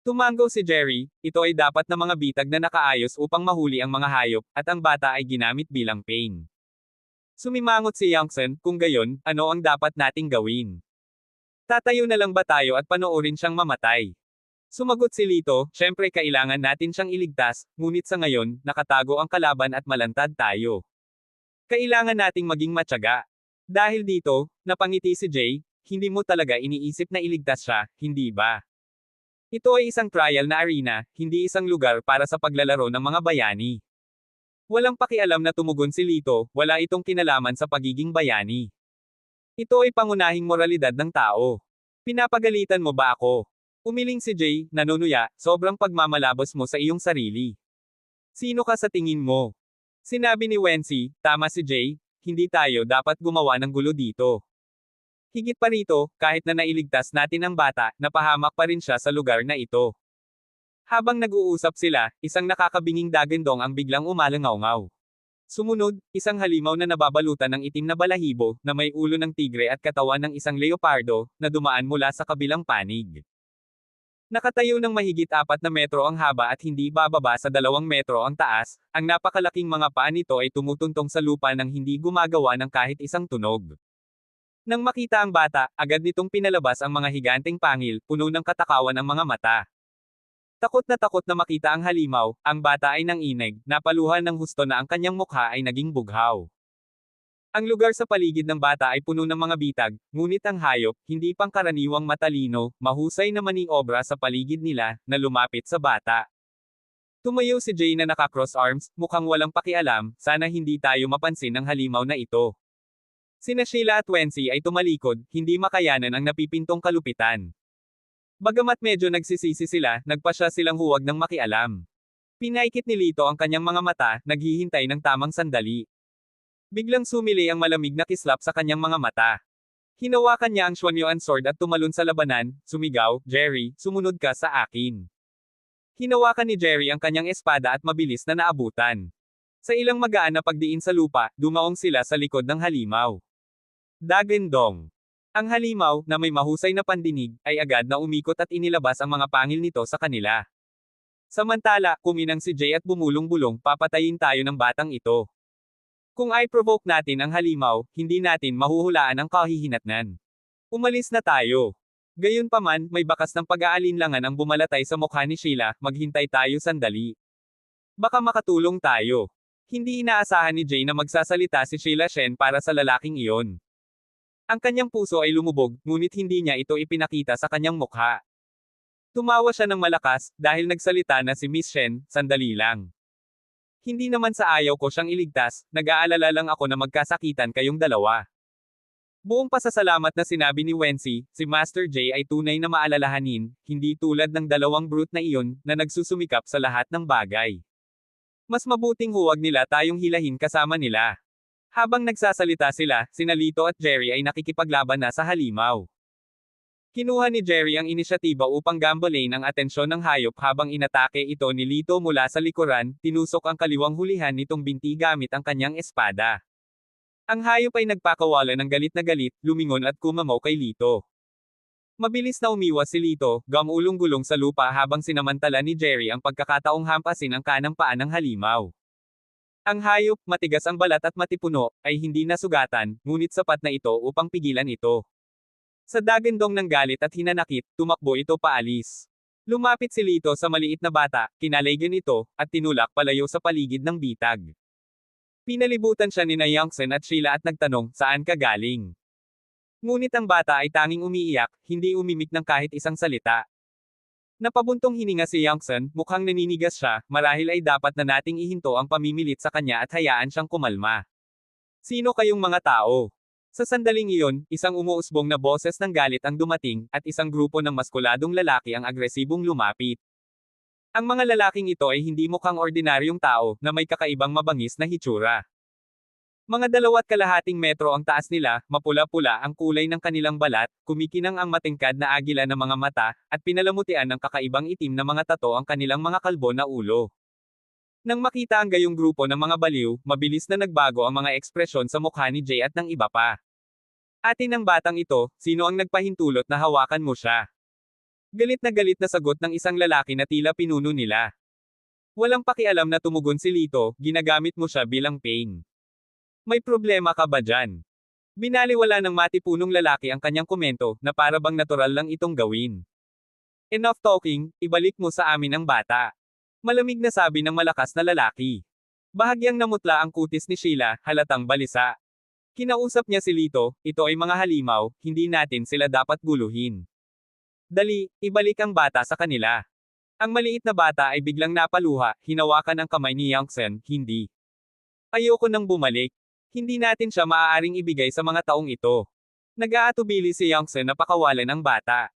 Tumango si Jerry, ito ay dapat na mga bitag na nakaayos upang mahuli ang mga hayop, at ang bata ay ginamit bilang pain. Sumimangot si Youngsan, kung gayon, ano ang dapat nating gawin? Tatayo na lang ba tayo at panoorin siyang mamatay? Sumagot si Lito, syempre kailangan natin siyang iligtas, ngunit sa ngayon, nakatago ang kalaban at malantad tayo. Kailangan nating maging matyaga. Dahil dito, napangiti si Jay, hindi mo talaga iniisip na iligtas siya, hindi ba? Ito ay isang trial na arena, hindi isang lugar para sa paglalaro ng mga bayani. Walang pakialam na tumugon si Lito, wala itong kinalaman sa pagiging bayani. Ito ay pangunahing moralidad ng tao. Pinapagalitan mo ba ako? Umiling si Jay, nanunuya, sobrang pagmamalabos mo sa iyong sarili. Sino ka sa tingin mo? Sinabi ni Wency, tama si Jay, hindi tayo dapat gumawa ng gulo dito. Higit pa rito, kahit na nailigtas natin ang bata, napahamak pa rin siya sa lugar na ito. Habang nag-uusap sila, isang nakakabinging dagandong ang biglang umalangaw-ngaw. Sumunod, isang halimaw na nababalutan ng itim na balahibo, na may ulo ng tigre at katawan ng isang leopardo, na dumaan mula sa kabilang panig. Nakatayo ng mahigit 4 na metro ang haba at hindi bababa sa 2 metro ang taas, ang napakalaking mga paa nito ay tumutuntong sa lupa nang hindi gumagawa ng kahit isang tunog. Nang makita ang bata, agad nitong pinalabas ang mga higanteng pangil, puno ng katakawan ang mga mata. Takot na makita ang halimaw, ang bata ay nanginig, napaluhan ng husto na ang kanyang mukha ay naging bughaw. Ang lugar sa paligid ng bata ay puno ng mga bitag, ngunit ang hayop, hindi pangkaraniwang matalino, mahusay na maniobra sa paligid nila, na lumapit sa bata. Tumayo si Jay na naka-cross arms, mukhang walang pakialam, sana hindi tayo mapansin ng halimaw na ito. Sina Sheila at Wency ay tumalikod, hindi makayanan ang napipintong kalupitan. Bagamat medyo nagsisisi sila, nagpasya silang huwag ng makialam. Pinaikit ni Lito ang kanyang mga mata, naghihintay ng tamang sandali. Biglang sumili ang malamig na kislap sa kanyang mga mata. Hinawakan niya ang Xuanyuan sword at tumalon sa labanan, sumigaw, Jerry, sumunod ka sa akin. Hinawakan ni Jerry ang kanyang espada at mabilis na naabutan. Sa ilang magaan na pagdiin sa lupa, dumaong sila sa likod ng halimaw. Dagandong. Ang halimaw, na may mahusay na pandinig, ay agad na umikot at inilabas ang mga pangil nito sa kanila. Samantala, kuminang si Jay at bumulong-bulong, papatayin tayo ng batang ito. Kung i-provoke natin ang halimaw, hindi natin mahuhulaan ang kahihinatnan. Umalis na tayo. Gayunpaman, may bakas ng pag-aalinlangan ang bumalatay sa mukha ni Sheila, maghintay tayo sandali. Baka makatulong tayo. Hindi inaasahan ni Jay na magsasalita si Sheila Shen para sa lalaking iyon. Ang kanyang puso ay lumubog, ngunit hindi niya ito ipinakita sa kanyang mukha. Tumawa siya ng malakas, dahil nagsalita na si Miss Shen, sandali lang. Hindi naman sa ayaw ko siyang iligtas, nag-aalala lang ako na magkasakitan kayong dalawa. Buong pasasalamat na sinabi ni Wency, si Master J ay tunay na maalalahanin, hindi tulad ng dalawang brute na iyon, na nagsusumikap sa lahat ng bagay. Mas mabuting huwag nila tayong hilahin kasama nila. Habang nagsasalita sila, sina Lito at Jerry ay nakikipaglaban na sa halimaw. Kinuha ni Jerry ang inisyatiba upang gambalain ang atensyon ng hayop habang inatake ito ni Lito mula sa likuran, tinusok ang kaliwang hulihan nitong binti gamit ang kanyang espada. Ang hayop ay nagpakawala ng galit na galit, lumingon at kumamaw kay Lito. Mabilis na umiwas si Lito, gamulong-gulong sa lupa habang sinamantala ni Jerry ang pagkakataong hampasin ang kanang paa ng halimaw. Ang hayop, matigas ang balat at matipuno, ay hindi nasugatan, ngunit sapat na ito upang pigilan ito. Sa dagandong ng galit at hinanakit, tumakbo ito paalis. Lumapit si Lito sa maliit na bata, kinalaygan ito, at tinulak palayo sa paligid ng bitag. Pinalibutan siya ni Youngsan at Sheila at nagtanong, saan ka galing? Ngunit ang bata ay tanging umiiyak, hindi umimik ng kahit isang salita. Napabuntong hininga si Youngsan, mukhang naninigas siya, marahil ay dapat na nating ihinto ang pamimilit sa kanya at hayaan siyang kumalma. Sino kayong mga tao? Sa sandaling iyon, isang umuusbong na boses ng galit ang dumating, at isang grupo ng maskuladong lalaki ang agresibong lumapit. Ang mga lalaking ito ay hindi mukhang ordinaryong tao, na may kakaibang mabangis na hitsura. Mga 2.5 metro ang taas nila, mapula-pula ang kulay ng kanilang balat, kumikinang ang matingkad na agila ng mga mata, at pinalamutian ng kakaibang itim na mga tato ang kanilang mga kalbo na ulo. Nang makita ang gayong grupo ng mga baliw, mabilis na nagbago ang mga ekspresyon sa mukha ni Jay at ng iba pa. Atin ang batang ito, sino ang nagpahintulot na hawakan mo siya? Galit na sagot ng isang lalaki na tila pinuno nila. Walang pakialam na tumugon si Lito, ginagamit mo siya bilang pain. May problema ka ba dyan? Binaliwala ng matipunong lalaki ang kanyang komento, na para bang natural lang itong gawin. Enough talking, ibalik mo sa amin ang bata. Malamig na sabi ng malakas na lalaki. Bahagyang namutla ang kutis ni Sheila, halatang balisa. Kinausap niya si Lito, ito ay mga halimaw, hindi natin sila dapat guluhin. Dali, ibalik ang bata sa kanila. Ang maliit na bata ay biglang napaluha, hinawakan ang kamay ni Youngsen, hindi. Ayoko nang bumalik. Hindi natin siya maaaring ibigay sa mga taong ito. Nag-aatubili si Youngsen na pakawalan ang bata.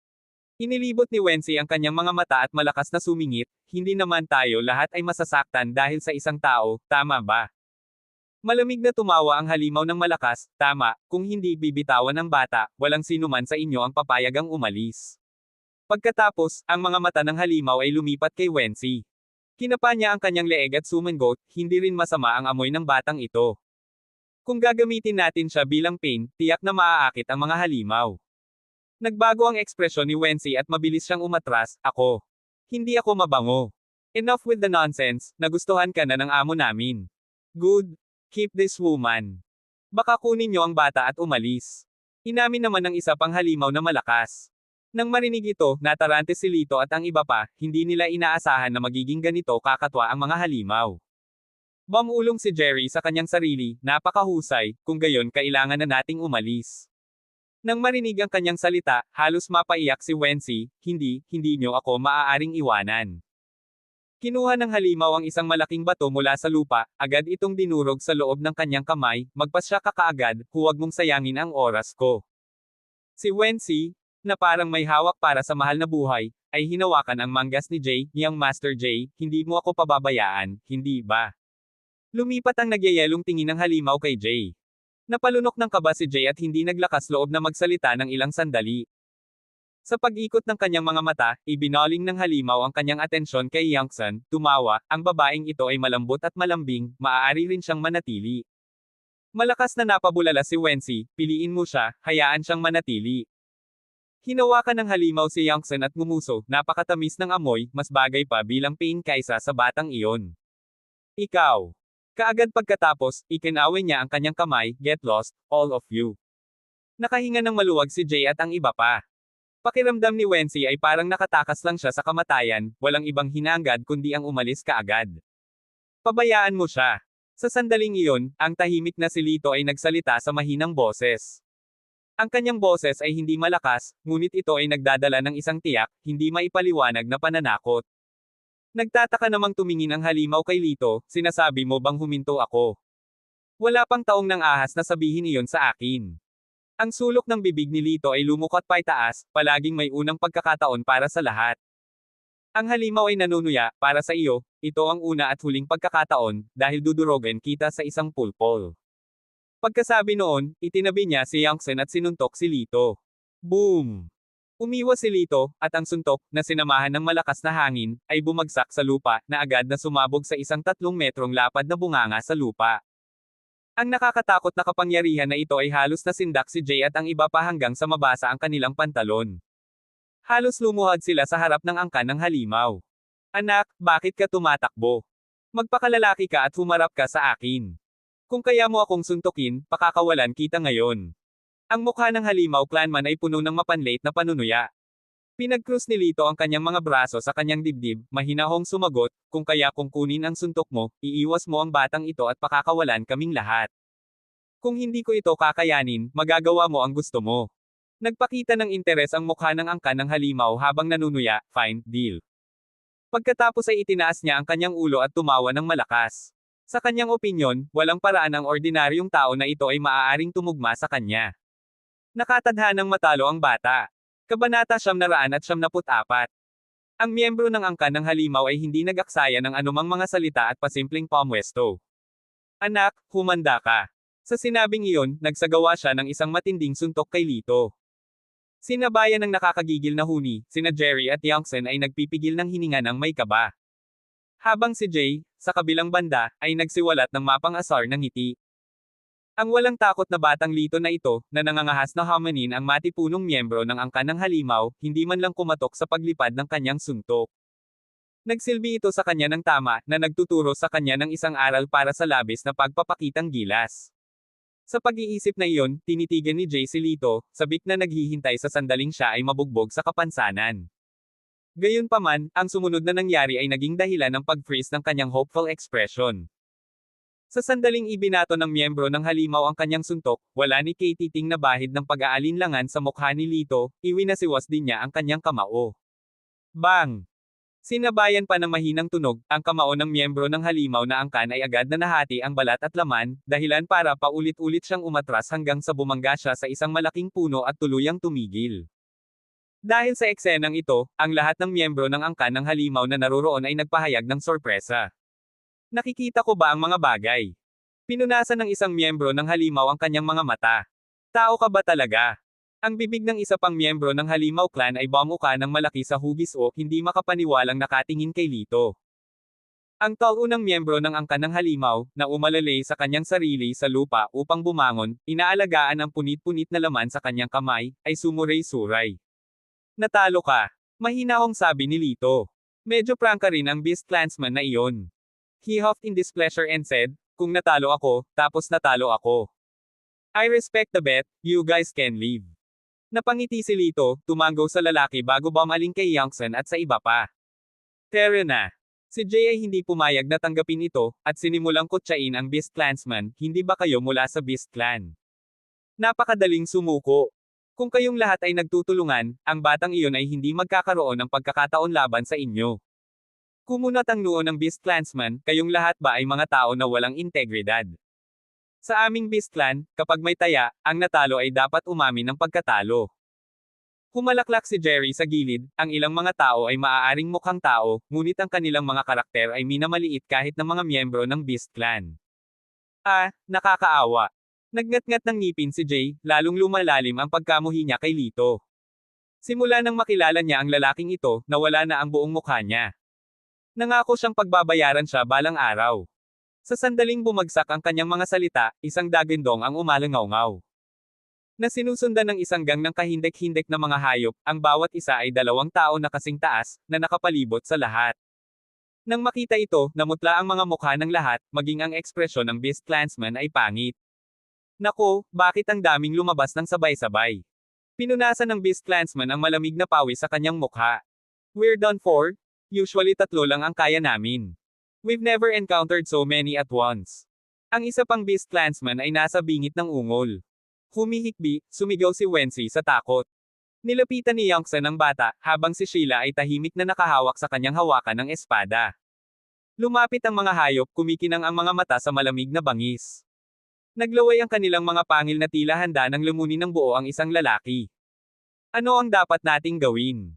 Inilibot ni Wensi ang kanyang mga mata at malakas na sumingit, hindi naman tayo lahat ay masasaktan dahil sa isang tao, tama ba? Malamig na tumawa ang halimaw ng malakas, tama, kung hindi bibitawan ng bata, walang sinuman sa inyo ang papayagang umalis. Pagkatapos, ang mga mata ng halimaw ay lumipat kay Wensi. Kinapa niya ang kanyang leeg at sumangot, hindi rin masama ang amoy ng batang ito. Kung gagamitin natin siya bilang pain, tiyak na maaakit ang mga halimaw. Nagbago ang ekspresyon ni Wensi at mabilis siyang umatras, ako. Hindi ako mabango. Enough with the nonsense, nagustuhan ka na ng amo namin. Good. Keep this woman. Baka kunin niyo ang bata at umalis. Inamin naman ng isa pang halimaw na malakas. Nang marinig ito, natarante si Lito at ang iba pa, hindi nila inaasahan na magiging ganito kakatwa ang mga halimaw. Bamulong si Jerry sa kanyang sarili, napakahusay, kung gayon kailangan na nating umalis. Nang marinig ang kanyang salita, halos mapaiyak si Wensi, hindi niyo ako maaaring iwanan. Kinuha ng halimaw ang isang malaking bato mula sa lupa, agad itong dinurog sa loob ng kanyang kamay, magpasya ka kaagad, huwag mong sayangin ang oras ko. Si Wensi, na parang may hawak para sa mahal na buhay, ay hinawakan ang manggas ni Jay, niyang Master Jay, hindi mo ako pababayaan, hindi ba? Lumipat ang nagyayelong tingin ng halimaw kay Jay. Napalunok ng kaba si Jay at hindi naglakas loob na magsalita ng ilang sandali. Sa pag-ikot ng kanyang mga mata, ibinaling ng halimaw ang kanyang atensyon kay Youngsen, tumawa, ang babaeng ito ay malambot at malambing, maaari rin siyang manatili. Malakas na napabulala si Wensi, piliin mo siya, hayaan siyang manatili. Hinawakan ng halimaw si Youngsen at ngumuso, napakatamis ng amoy, mas bagay pa bilang pain kaysa sa batang iyon. Ikaw. Kaagad pagkatapos, ikinawin niya ang kanyang kamay, get lost, all of you. Nakahinga ng maluwag si Jay at ang iba pa. Pakiramdam ni Wensi ay parang nakatakas lang siya sa kamatayan, walang ibang hinangad kundi ang umalis kaagad. Pabayaan mo siya. Sa sandaling iyon, ang tahimik na si Lito ay nagsalita sa mahinang boses. Ang kanyang boses ay hindi malakas, ngunit ito ay nagdadala ng isang tiyak, hindi maipaliwanag na pananakot. Nagtataka namang tumingin ang halimaw kay Lito, sinasabi mo bang huminto ako? Wala pang taong nang ahas na sabihin iyon sa akin. Ang sulok ng bibig ni Lito ay lumukot paitaas, palaging may unang pagkakataon para sa lahat. Ang halimaw ay nanunuya, para sa iyo, ito ang una at huling pagkakataon, dahil dudurogan kita sa isang pulpol. Pagkasabi noon, itinabi niya si Youngsen at sinuntok si Lito. Boom! Umiwas si Lito, at ang suntok, na sinamahan ng malakas na hangin, ay bumagsak sa lupa, na agad na sumabog sa isang 3 metrong lapad na bunganga sa lupa. Ang nakakatakot na kapangyarihan na ito ay halos nasindak si Jay at ang iba pa hanggang sa mabasa ang kanilang pantalon. Halos lumuhad sila sa harap ng angkan ng halimaw. Anak, bakit ka tumatakbo? Magpakalalaki ka at humarap ka sa akin. Kung kaya mo akong suntukin, pakakawalan kita ngayon. Ang mukha ng halimaw clanman ay puno ng mapanlait na panunuya. Pinagkrus ni Lito ang kanyang mga braso sa kanyang dibdib, mahinahong sumagot, kung kaya kung kunin ang suntok mo, iiwas mo ang batang ito at pakakawalan kaming lahat. Kung hindi ko ito kakayanin, magagawa mo ang gusto mo. Nagpakita ng interes ang mukha ng angkan ng halimaw habang nanunuya, fine, deal. Pagkatapos ay itinaas niya ang kanyang ulo at tumawa ng malakas. Sa kanyang opinyon, walang paraan ang ordinaryong tao na ito ay maaaring tumugma sa kanya. Nakatadhanang matalo ang bata. Kabanata 974. Ang miyembro ng angkan ng halimaw ay hindi nag-aksaya ng anumang mga salita at pasimpleng pamwesto. Anak, humanda ka. Sa sinabing iyon, nagsagawa siya ng isang matinding suntok kay Lito. Sinabayan ng nakakagigil na huni, sina Jerry at Youngson ay nagpipigil ng hininga ng may kaba. Habang si Jay, sa kabilang banda, ay nagsiwalat ng mapang-asar ng ngiti. Ang walang takot na batang Lito na ito, na nangangahas na hamanin ang matipunong miyembro ng angkan ng halimaw, hindi man lang kumatok sa paglipad ng kanyang suntok. Nagsilbi ito sa kanya ng tama, na nagtuturo sa kanya ng isang aral para sa labis na pagpapakitang gilas. Sa pag-iisip na iyon, tinitigan ni Jay si Lito, sabik na naghihintay sa sandaling siya ay mabugbog sa kapansanan. Gayunpaman, ang sumunod na nangyari ay naging dahilan ng pag-freeze ng kanyang hopeful expression. Sa sandaling ibinato ng miyembro ng halimaw ang kanyang suntok, wala ni Kay titing na bahid ng pag-aalinlangan sa mukha ni Lito, iwinasiwas din niya ang kanyang kamao. Bang! Sinabayan pa ng mahinang tunog, ang kamao ng miyembro ng halimaw na angkan ay agad na nahati ang balat at laman, dahilan para paulit-ulit siyang umatras hanggang sa bumangga siya sa isang malaking puno at tuluyang tumigil. Dahil sa eksenang ito, ang lahat ng miyembro ng angkan ng halimaw na naroroon ay nagpahayag ng sorpresa. Nakikita ko ba ang mga bagay? Pinunasan ng isang miyembro ng halimaw ang kanyang mga mata. Tao ka ba talaga? Ang bibig ng isa pang miyembro ng Halimaw Clan ay bumuka ng malaki sa hugis o hindi makapaniwalang nakatingin kay Lito. Ang taunang miyembro ng angkan ng Halimaw, na umalalay sa kanyang sarili sa lupa upang bumangon, inaalagaan ang punit-punit na laman sa kanyang kamay, ay sumuray-suray. Natalo ka. Mahinahong sabi ni Lito. Medyo prangka rin ang Beast Clansman na iyon. He huffed in displeasure and said, kung natalo ako, tapos natalo ako. I respect the bet, you guys can leave. Napangiti si Lito, tumanggo sa lalaki bago bumaling kay Youngson at sa iba pa. Tara na. Si Jay ay hindi pumayag na tanggapin ito, at sinimulang kutsain ang Beast Clansman, hindi ba kayo mula sa Beast Clan? Napakadaling sumuko. Kung kayong lahat ay nagtutulungan, ang batang iyon ay hindi magkakaroon ng pagkakataon laban sa inyo. Kumunat ang noo ng Beast Clansman, kayong lahat ba ay mga tao na walang integridad? Sa aming Beast Clan, kapag may taya, ang natalo ay dapat umamin ng pagkatalo. Humalaklak si Jerry sa gilid, ang ilang mga tao ay maaaring mukhang tao, ngunit ang kanilang mga karakter ay minamaliit kahit ng mga miyembro ng Beast Clan. Ah, nakakaawa. Nagngat-ngat ng ngipin si Jay, lalong lumalalim ang pagkamuhi niya kay Lito. Simula nang makilala niya ang lalaking ito, nawala na ang buong mukha niya. Nangako siyang pagbabayaran siya balang araw. Sa sandaling bumagsak ang kanyang mga salita, isang dagindong ang umalangaw-ngaw. Na sinusundan ng isang gang ng kahindek-hindek na mga hayop, ang bawat isa ay 2 tao na kasing taas, na nakapalibot sa lahat. Nang makita ito, namutla ang mga mukha ng lahat, maging ang ekspresyon ng Beast Clansman ay pangit. Nako, bakit ang daming lumabas ng sabay-sabay? Pinunasan ng Beast Clansman ang malamig na pawis sa kanyang mukha. We're done for? Usually 3 lang ang kaya namin. We've never encountered so many at once. Ang isa pang Beast Clansman ay nasa bingit ng ungol. Humihikbi, sumigaw si Wency sa takot. Nilapitan ni Youngson ang bata, habang si Sheila ay tahimik na nakahawak sa kanyang hawakan ng espada. Lumapit ang mga hayop, kumikinang ang mga mata sa malamig na bangis. Naglaway ang kanilang mga pangil na tila handa nang lumunin ng buo ang isang lalaki. Ano ang dapat nating gawin?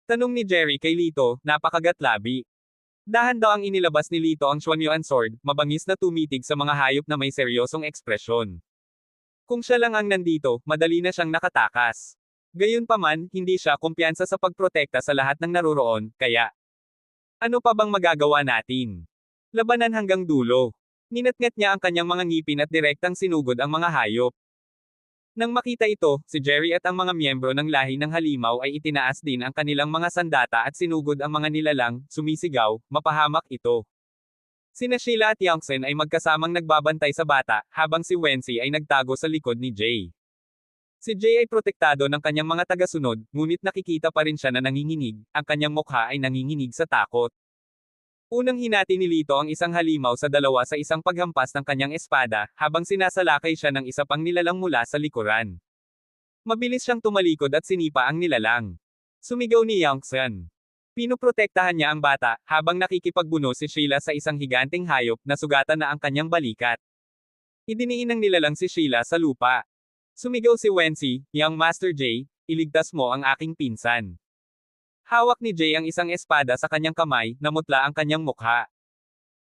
Tanong ni Jerry kay Lito, napakagatlabi. Dahan daw ang inilabas ni Lito ang Xuanyuan sword, mabangis na tumitig sa mga hayop na may seryosong ekspresyon. Kung siya lang ang nandito, madali na siyang nakatakas. Gayunpaman, hindi siya kumpiyansa sa pagprotekta sa lahat ng naroroon, kaya ano pa bang magagawa natin? Labanan hanggang dulo. Ninatngat niya ang kanyang mga ngipin at direktang sinugod ang mga hayop. Nang makita ito, si Jerry at ang mga miyembro ng lahi ng halimaw ay itinaas din ang kanilang mga sandata at sinugod ang mga nilalang, sumisigaw, mapahamak ito. Sina Sheila at Youngson ay magkasamang nagbabantay sa bata, habang si Wency ay nagtago sa likod ni Jay. Si Jay ay protektado ng kanyang mga tagasunod, ngunit nakikita pa rin siya na nanginginig, ang kanyang mukha ay nanginginig sa takot. Unang hinati ni Lito ang isang halimaw sa 2 sa isang paghampas ng kanyang espada, habang sinasalakay siya ng isa pang nilalang mula sa likuran. Mabilis siyang tumalikod at sinipa ang nilalang. Sumigaw ni Youngson. Pinoprotektahan niya ang bata, habang nakikipagbuno si Sheila sa isang higanteng hayop na sugatan na ang kanyang balikat. Idiniin ng nilalang si Sheila sa lupa. Sumigaw si Wency, Young Master Jay, iligtas mo ang aking pinsan. Hawak ni Jay ang isang espada sa kanyang kamay, namutla ang kanyang mukha.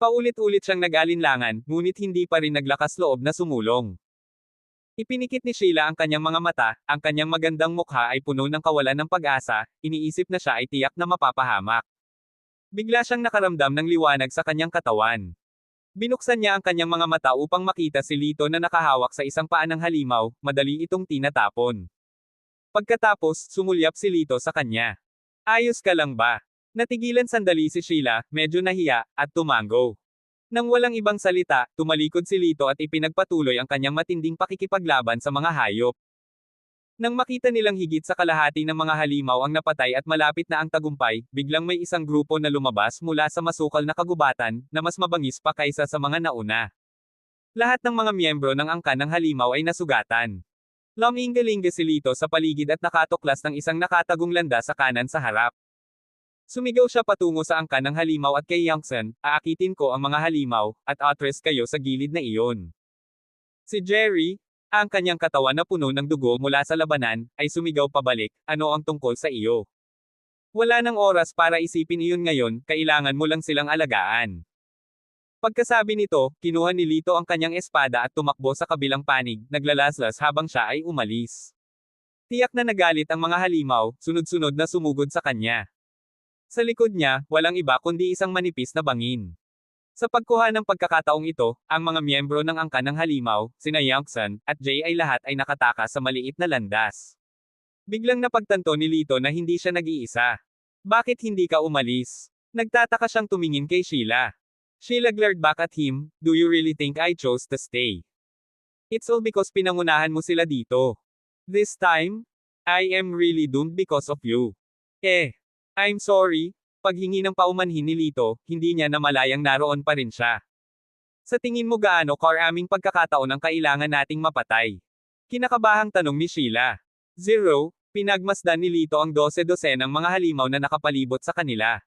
Paulit-ulit siyang nag-alinlangan, ngunit hindi pa rin naglakas loob na sumulong. Ipinikit ni Sheila ang kanyang mga mata, ang kanyang magandang mukha ay puno ng kawalan ng pag-asa, iniisip na siya ay tiyak na mapapahamak. Bigla siyang nakaramdam ng liwanag sa kanyang katawan. Binuksan niya ang kanyang mga mata upang makita si Lito na nakahawak sa isang paa ng halimaw, madali itong tinatapon. Pagkatapos, sumulyap si Lito sa kanya. Ayos ka lang ba? Natigilan sandali si Sheila, medyo nahiya, at tumango. Nang walang ibang salita, tumalikod si Lito at ipinagpatuloy ang kanyang matinding pakikipaglaban sa mga hayop. Nang makita nilang higit sa kalahati ng mga halimaw ang napatay at malapit na ang tagumpay, biglang may isang grupo na lumabas mula sa masukal na kagubatan, na mas mabangis pa kaysa sa mga nauna. Lahat ng mga miyembro ng angkan ng halimaw ay nasugatan. Lumingalinga si Lito sa paligid at nakatuklas ng isang nakatagong landa sa kanan sa harap. Sumigaw siya patungo sa angkan ng halimaw at kay Youngson, aakitin ko ang mga halimaw, at atras kayo sa gilid na iyon. Si Jerry, ang kanyang katawan na puno ng dugo mula sa labanan, ay sumigaw pabalik, ano ang tungkol sa iyo? Wala nang oras para isipin iyon ngayon, kailangan mo lang silang alagaan. Pagkasabi nito, kinuha ni Lito ang kanyang espada at tumakbo sa kabilang panig, naglalaslas habang siya ay umalis. Tiyak na nagalit ang mga halimaw, sunod-sunod na sumugod sa kanya. Sa likod niya, walang iba kundi isang manipis na bangin. Sa pagkuha ng pagkakataong ito, ang mga miyembro ng angkan ng halimaw, sina Youngson, at Jay ay lahat ay nakataka sa maliit na landas. Biglang napagtanto ni Lito na hindi siya nag-iisa. Bakit hindi ka umalis? Nagtataka siyang tumingin kay Sheila. Sheila glared back at him, do you really think I chose to stay? It's all because pinangunahan mo sila dito. This time, I am really doomed because of you. I'm sorry, paghingi ng paumanhin ni Lito, hindi niya namalayang naroon pa rin siya. Sa tingin mo gaano karaming pagkakataon ang kailangan nating mapatay? Kinakabahang tanong ni Sheila. 0, pinagmasdan ni Lito ang 12-dosenang mga halimaw na nakapalibot sa kanila.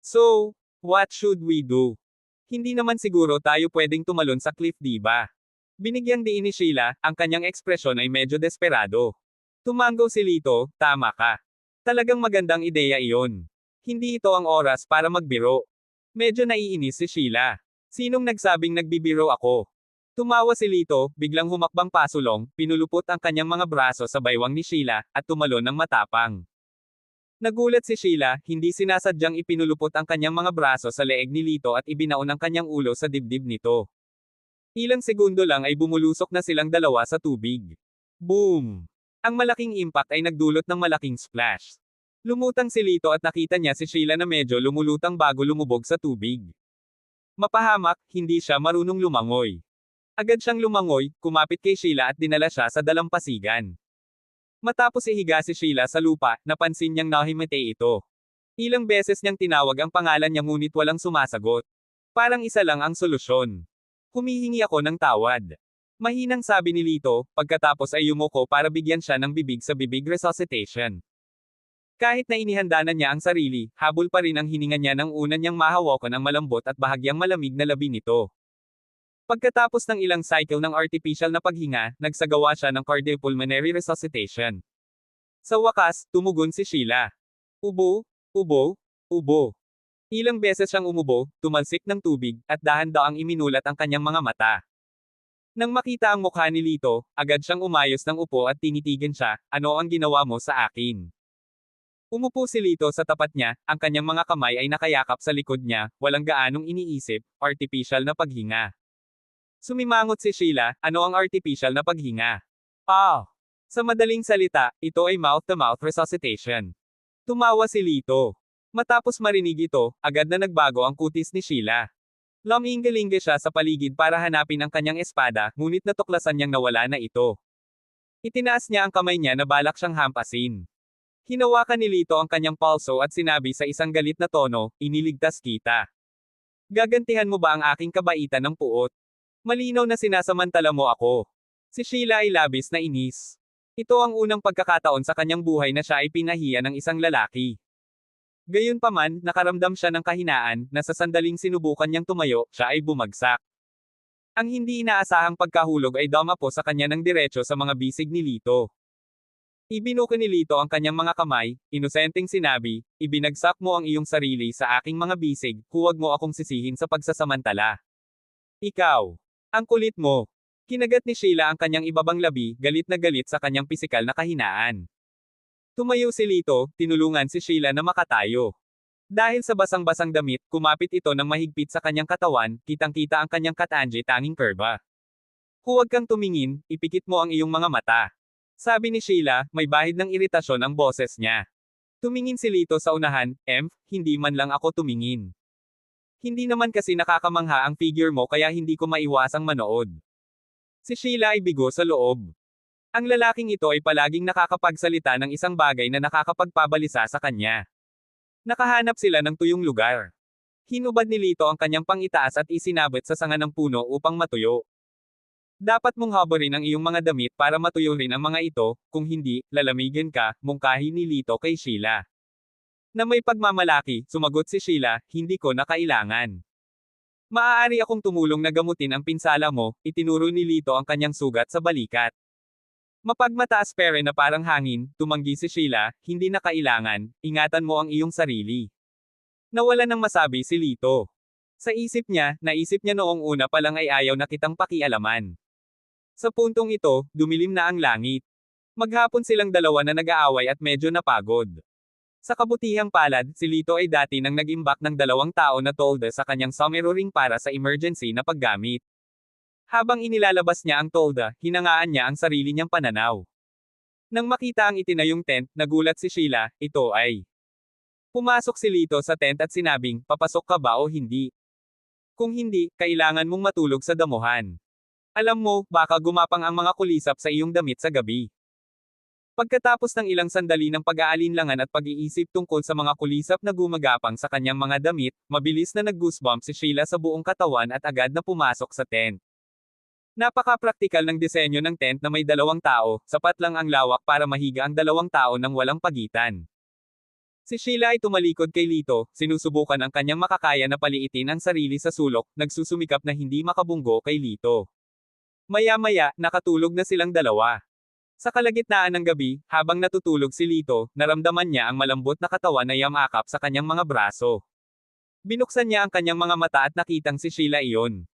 So, what should we do? Hindi naman siguro tayo pwedeng tumalon sa cliff, di ba? Binigyang diin ni Sheila, ang kanyang ekspresyon ay medyo desperado. Tumango si Lito, tama ka. Talagang magandang ideya iyon. Hindi ito ang oras para magbiro. Medyo naiinis si Sheila. Sinong nagsabing nagbibiro ako? Tumawa si Lito, biglang humakbang pasulong, pinulupot ang kanyang mga braso sa baywang ni Sheila, at tumalon ng matapang. Nagulat si Sheila, hindi sinasadyang ipinulupot ang kanyang mga braso sa leeg ni Lito at ibinaon ang kanyang ulo sa dibdib nito. Ilang segundo lang ay bumulusok na silang dalawa sa tubig. Boom! Ang malaking impact ay nagdulot ng malaking splash. Lumutang si Lito at nakita niya si Sheila na medyo lumulutang bago lumubog sa tubig. Mapahamak, hindi siya marunong lumangoy. Agad siyang lumangoy, kumapit kay Sheila at dinala siya sa dalampasigan. Matapos ihiga si Sheila sa lupa, napansin niyang nahimete ito. Ilang beses niyang tinawag ang pangalan niya ngunit walang sumasagot. Parang isa lang ang solusyon. Humihingi ako ng tawad. Mahinang sabi ni Lito, pagkatapos ay yumuko para bigyan siya ng bibig sa bibig resuscitation. Kahit na inihanda na niya ang sarili, habol pa rin ang hininga niya nang una niyang mahawakan ang malambot at bahagyang malamig na labi nito. Pagkatapos ng ilang cycle ng artificial na paghinga, nagsagawa siya ng cardiopulmonary resuscitation. Sa wakas, tumugon si Sheila. Ubo, ubo, ubo. Ilang beses siyang umubo, tumalsik ng tubig, at dahan-daang iminulat ang kanyang mga mata. Nang makita ang mukha ni Lito, agad siyang umayos ng upo at tinitigan siya, ano ang ginawa mo sa akin? Umupo si Lito sa tapat niya, ang kanyang mga kamay ay nakayakap sa likod niya, walang gaanong iniisip, artificial na paghinga. Sumimangot si Sheila, ano ang artificial na paghinga? Sa madaling salita, ito ay mouth-to-mouth resuscitation. Tumawa si Lito. Matapos marinig ito, agad na nagbago ang kutis ni Sheila. Lumingalinga siya sa paligid para hanapin ang kanyang espada, ngunit natuklasan niyang nawala na ito. Itinaas niya ang kamay niya na balak siyang hampasin. Hinawakan ni Lito ang kanyang pulso at sinabi sa isang galit na tono, iniligtas kita. Gagantihan mo ba ang aking kabaitan ng puot? Malinaw na sinasamantala mo ako. Si Sheila ay labis na inis. Ito ang unang pagkakataon sa kanyang buhay na siya ay pinahiya ng isang lalaki. Gayunpaman, nakaramdam siya ng kahinaan, na sa sandaling sinubukan niyang tumayo, siya ay bumagsak. Ang hindi inaasahang pagkahulog ay dumapo sa kanya ng diretso sa mga bisig ni Lito. Ibinuka ni Lito ang kanyang mga kamay, inosenteng sinabi, ibinagsak mo ang iyong sarili sa aking mga bisig, huwag mo akong sisihin sa pagsasamantala. Ikaw. Ang kulit mo. Kinagat ni Sheila ang kanyang ibabang labi, galit na galit sa kanyang pisikal na kahinaan. Tumayo si Lito, tinulungan si Sheila na makatayo. Dahil sa basang-basang damit, kumapit ito ng mahigpit sa kanyang katawan, kitang-kita ang kanyang katanji tanging kurba. Huwag kang tumingin, ipikit mo ang iyong mga mata. Sabi ni Sheila, may bahid ng iritasyon ang boses niya. Tumingin si Lito sa unahan, hindi man lang ako tumingin. Hindi naman kasi nakakamangha ang figure mo kaya hindi ko maiwasang manood. Si Sheila ay bigo sa loob. Ang lalaking ito ay palaging nakakapagsalita ng isang bagay na nakakapagpabalisa sa kanya. Nakahanap sila ng tuyong lugar. Hinubad ni Lito ang kanyang pangitaas at isinabit sa sanga ng puno upang matuyo. Dapat mong habarin ang iyong mga damit para matuyo rin ang mga ito, kung hindi, lalamigin ka, mungkahi ni Lito kay Sheila. Na may pagmamalaki, sumagot si Sheila, hindi ko na kailangan. Maaari akong tumulong na gamutin ang pinsala mo, itinuro ni Lito ang kanyang sugat sa balikat. Mapagmataas pere na parang hangin, tumanggi si Sheila, hindi na kailangan, ingatan mo ang iyong sarili. Nawala nang masabi si Lito. Sa isip niya, naisip niya noong una pa lang ay ayaw na kitang pakialaman. Sa puntong ito, dumilim na ang langit. Maghapon silang dalawa na nag-aaway at medyo napagod. Sa kabutihang palad, si Lito ay dati nang nag-imbak ng 2 tao na tolda sa kanyang somero ring para sa emergency na paggamit. Habang inilalabas niya ang tolda, hinangaan niya ang sarili niyang pananaw. Nang makita ang itinayong tent, nagulat si Sheila, ito ay. Pumasok si Lito sa tent at sinabing, papasok ka ba o hindi? Kung hindi, kailangan mong matulog sa damuhan. Alam mo, baka gumapang ang mga kulisap sa iyong damit sa gabi. Pagkatapos ng ilang sandali ng pag-aalinlangan at pag-iisip tungkol sa mga kulisap na gumagapang sa kanyang mga damit, mabilis na nag-goosebump si Sheila sa buong katawan at agad na pumasok sa tent. Napaka-praktikal ng disenyo ng tent na may 2 tao, sapat lang ang lawak para mahiga ang 2 tao nang walang pagitan. Si Sheila ay tumalikod kay Lito, sinusubukan ang kanyang makakaya na paliitin ang sarili sa sulok, nagsusumikap na hindi makabunggo kay Lito. Maya-maya, nakatulog na silang dalawa. Sa kalagitnaan ng gabi, habang natutulog si Lito, naramdaman niya ang malambot na katawan na yamakap sa kanyang mga braso. Binuksan niya ang kanyang mga mata at nakitang si Sheila iyon.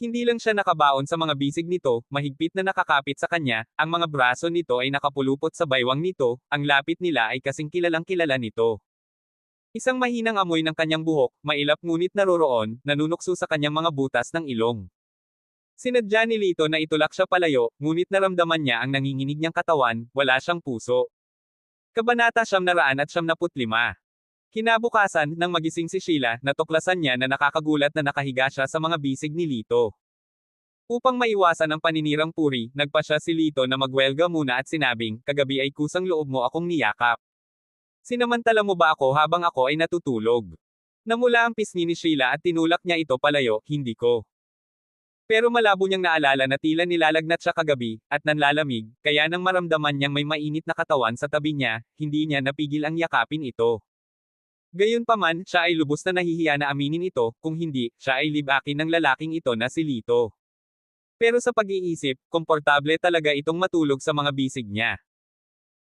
Hindi lang siya nakabaon sa mga bisig nito, mahigpit na nakakapit sa kanya, ang mga braso nito ay nakapulupot sa baywang nito, ang lapit nila ay kasing kilalang kilala nito. Isang mahinang amoy ng kanyang buhok, mailap ngunit naroroon, nanunukso sa kanyang mga butas ng ilong. Sinadya ni Lito na itulak siya palayo, ngunit naramdaman niya ang nanginginig niyang katawan, wala siyang puso. Kabanata 975. Kinabukasan, nang magising si Sheila, natuklasan niya na nakakagulat na nakahiga siya sa mga bisig ni Lito. Upang maiwasan ang paninirang puri, nagpa siya si Lito na magwelga muna at sinabing, kagabi ay kusang loob mo akong niyakap. Sinamantala mo ba ako habang ako ay natutulog? Namula ang pisngi ni Sheila at tinulak niya ito palayo, hindi ko. Pero malabo niyang naalala na tila nilalagnat siya kagabi, at nanlalamig, kaya nang maramdaman niyang may mainit na katawan sa tabi niya, hindi niya napigil ang yakapin ito. Gayunpaman, siya ay lubos na nahihiya na aminin ito, kung hindi, siya ay libakin ng lalaking ito na si Lito. Pero sa pag-iisip, komportable talaga itong matulog sa mga bisig niya.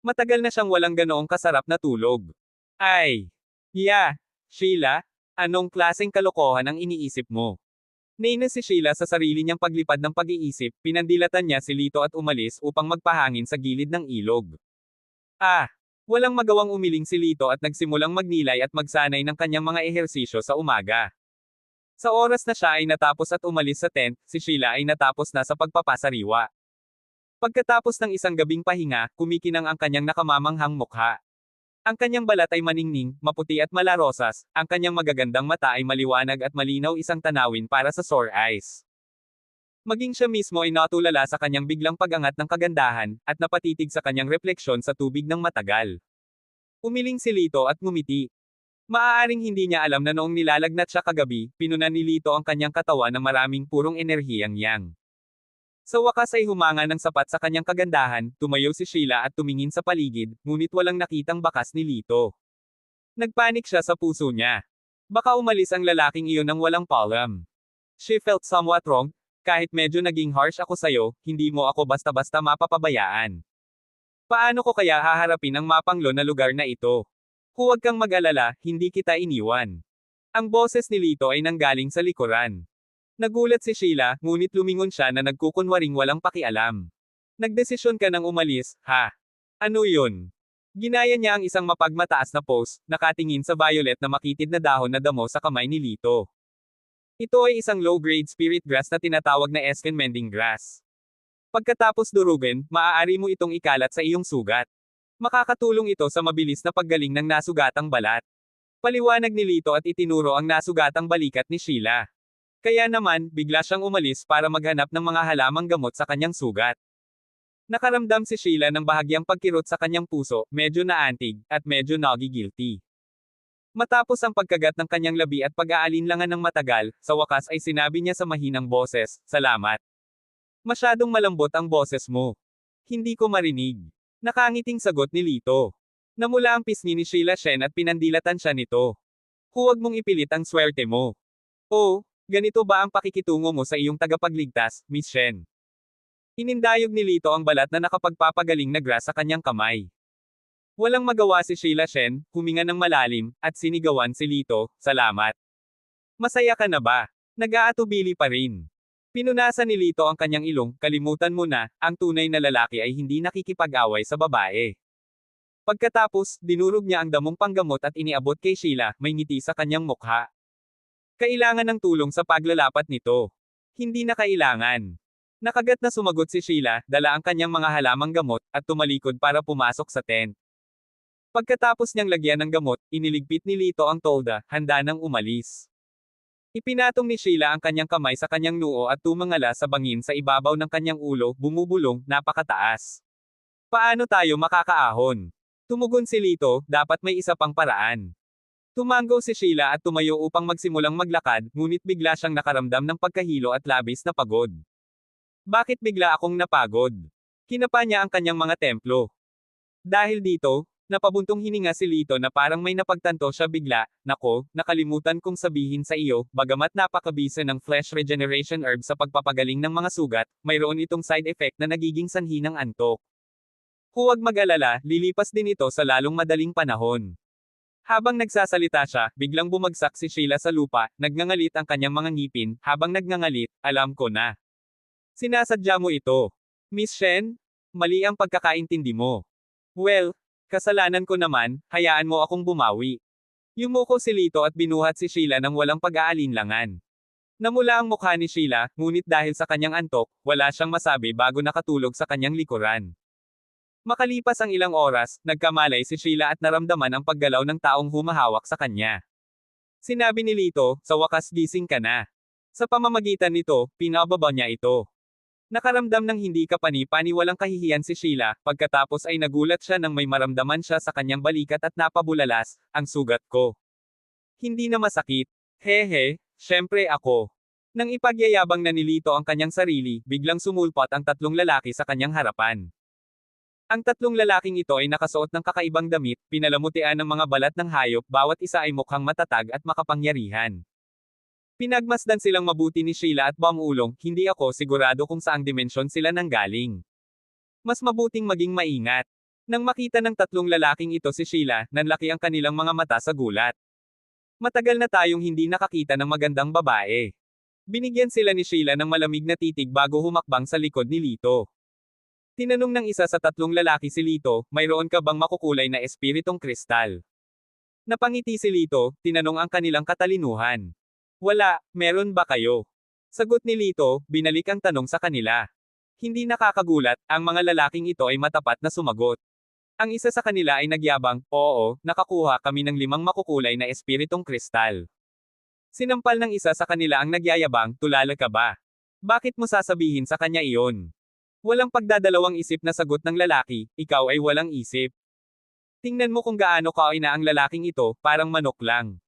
Matagal na siyang walang ganoong kasarap na tulog. Ay! Yeah! Sheila? Anong klaseng kalokohan ang iniisip mo? Nainis si Sheila sa sarili niyang paglipad ng pag-iisip, pinandilatan niya si Lito at umalis upang magpahangin sa gilid ng ilog. Walang magawang umiling si Lito at nagsimulang magnilay at magsanay ng kanyang mga ehersisyo sa umaga. Sa oras na siya ay natapos at umalis sa tent, si Sheila ay natapos na sa pagpapasariwa. Pagkatapos ng isang gabing pahinga, kumikinang ang kanyang nakamamanghang mukha. Ang kanyang balat ay maningning, maputi at malarosas, ang kanyang magagandang mata ay maliwanag at malinaw, isang tanawin para sa sore eyes. Maging siya mismo ay natulala sa kanyang biglang pag-angat ng kagandahan, at napatitig sa kanyang refleksyon sa tubig ng matagal. Umiling si Lito at ngumiti. Maaaring hindi niya alam na noong nilalagnat siya kagabi, pinunan ni Lito ang kanyang katawan ng maraming purong enerhiyang yang. Sa wakas ay humanga ng sapat sa kanyang kagandahan, tumayo si Sheila at tumingin sa paligid, ngunit walang nakitang bakas ni Lito. Nagpanik siya sa puso niya. Baka umalis ang lalaking iyon nang walang paalam. She felt somewhat wrong, kahit medyo naging harsh ako sayo, hindi mo ako basta-basta mapapabayaan. Paano ko kaya haharapin ang mapanglo na lugar na ito? Huwag kang mag-alala, hindi kita iniwan. Ang boses ni Lito ay nanggaling sa likuran. Nagulat si Sheila, ngunit lumingon siya na nagkukunwaring walang pakialam. Nagdesisyon ka nang umalis, ha? Ano yun? Ginaya niya ang isang mapagmataas na pose, nakatingin sa violet na makitid na dahon na damo sa kamay ni Lito. Ito ay isang low-grade spirit grass na tinatawag na Esken Mending Grass. Pagkatapos durugin, maaari mo itong ikalat sa iyong sugat. Makakatulong ito sa mabilis na paggaling ng nasugatang balat. Paliwanag ni Lito at itinuro ang nasugatang balikat ni Sheila. Kaya naman, bigla siyang umalis para maghanap ng mga halamang gamot sa kanyang sugat. Nakaramdam si Sheila ng bahagyang pagkirot sa kanyang puso, medyo naantig, at medyo nagigilty. Matapos ang pagkagat ng kanyang labi at pag-aalinlangan ng matagal, sa wakas ay sinabi niya sa mahinang boses, "Salamat. Masyadong malambot ang boses mo. Hindi ko marinig." Nakangiting sagot ni Lito. Namula ang pisngi ni Sheila Shen at pinandilatan siya nito. "Huwag mong ipilit ang swerte mo. Oh, ganito ba ang pakikitungo mo sa iyong tagapagligtas, Miss Shen?" Inindayog ni Lito ang balat na nakapagpapagaling na grass sa kanyang kamay. Walang magawa si Sheila Shen, huminga ng malalim, at sinigawan si Lito, "Salamat. Masaya ka na ba?" Nag-aatubili pa rin. Pinunasan ni Lito ang kanyang ilong, "Kalimutan mo na, ang tunay na lalaki ay hindi nakikipag-away sa babae." Pagkatapos, dinurog niya ang damong panggamot at iniabot kay Sheila, may ngiti sa kanyang mukha. Kailangan ng tulong sa paglalapat nito. Hindi na kailangan. Nakagat na sumagot si Sheila, dala ang kanyang mga halamang gamot, at tumalikod para pumasok sa tent. Pagkatapos niyang lagyan ng gamot, iniligpit ni Lito ang tolda, handa nang umalis. Ipinatong ni Sheila ang kanyang kamay sa kanyang noo at tumangala sa bangin sa ibabaw ng kanyang ulo, bumubulong, napakataas. Paano tayo makakaahon? Tumugon si Lito, dapat may isa pang paraan. Tumango si Sheila at tumayo upang magsimulang maglakad, ngunit bigla siyang nakaramdam ng pagkahilo at labis na pagod. Bakit bigla akong napagod? Kinapa niya ang kanyang mga templo. Dahil dito, napabuntong hininga si Lito na parang may napagtanto siya bigla. "Nako, nakalimutan kong sabihin sa iyo, bagamat napakabisa ng flesh regeneration herb sa pagpapagaling ng mga sugat, mayroon itong side effect na nagiging sanhi ng antok. Huwag mag-alala, lilipas din ito sa lalong madaling panahon." Habang nagsasalita siya, biglang bumagsak si Sheila sa lupa, nagngangalit ang kanyang mga ngipin, habang nagngangalit, "Alam ko na. Sinasadya mo ito. Miss Shen? Mali ang pagkakaintindi mo. Well, kasalanan ko naman, hayaan mo akong bumawi." Yumuko si Lito at binuhat si Sheila ng walang pag-aalinlangan. Namula ang mukha ni Sheila, ngunit dahil sa kanyang antok, wala siyang masabi bago nakatulog sa kanyang likuran. Makalipas ang ilang oras, nagkamalay si Sheila at naramdaman ang paggalaw ng taong humahawak sa kanya. Sinabi ni Lito, "Sa wakas gising ka na." Sa pamamagitan nito, pinababa niya ito. Nakaramdam ng hindi kapani-paniwalang kahihiyan si Sheila, pagkatapos ay nagulat siya nang may maramdaman siya sa kanyang balikat at napabulalas, "Ang sugat ko. Hindi na masakit." "Hehe, syempre ako." Nang ipagyayabang na ni Lito ang kanyang sarili, biglang sumulpot ang tatlong lalaki sa kanyang harapan. Ang tatlong lalaking ito ay nakasuot ng kakaibang damit, pinalamutian ng mga balat ng hayop, bawat isa ay mukhang matatag at makapangyarihan. Pinagmasdan silang mabuti ni Sheila at Bangulong, "Hindi ako sigurado kung saang dimensyon sila nanggaling. Mas mabuting maging maingat." Nang makita ng tatlong lalaking ito si Sheila, nanlaki ang kanilang mga mata sa gulat. "Matagal na tayong hindi nakakita ng magandang babae." Binigyan sila ni Sheila ng malamig na titig bago humakbang sa likod ni Lito. Tinanong ng isa sa tatlong lalaki si Lito, "Mayroon ka bang makukulay na espiritong kristal?" Napangiti si Lito, tinanong ang kanilang katalinuhan. "Wala, meron ba kayo?" Sagot ni Lito, binalik ang tanong sa kanila. Hindi nakakagulat, ang mga lalaking ito ay matapat na sumagot. Ang isa sa kanila ay nagyabang, "Oo, nakakuha kami ng 5 makukulay na espiritong kristal." Sinampal ng isa sa kanila ang nagyayabang, "Tulala ka ba? Bakit mo sasabihin sa kanya iyon?" Walang pagdadalawang isip na sagot ng lalaki, "Ikaw ay walang isip. Tingnan mo kung gaano kaina ang lalaking ito, parang manok lang.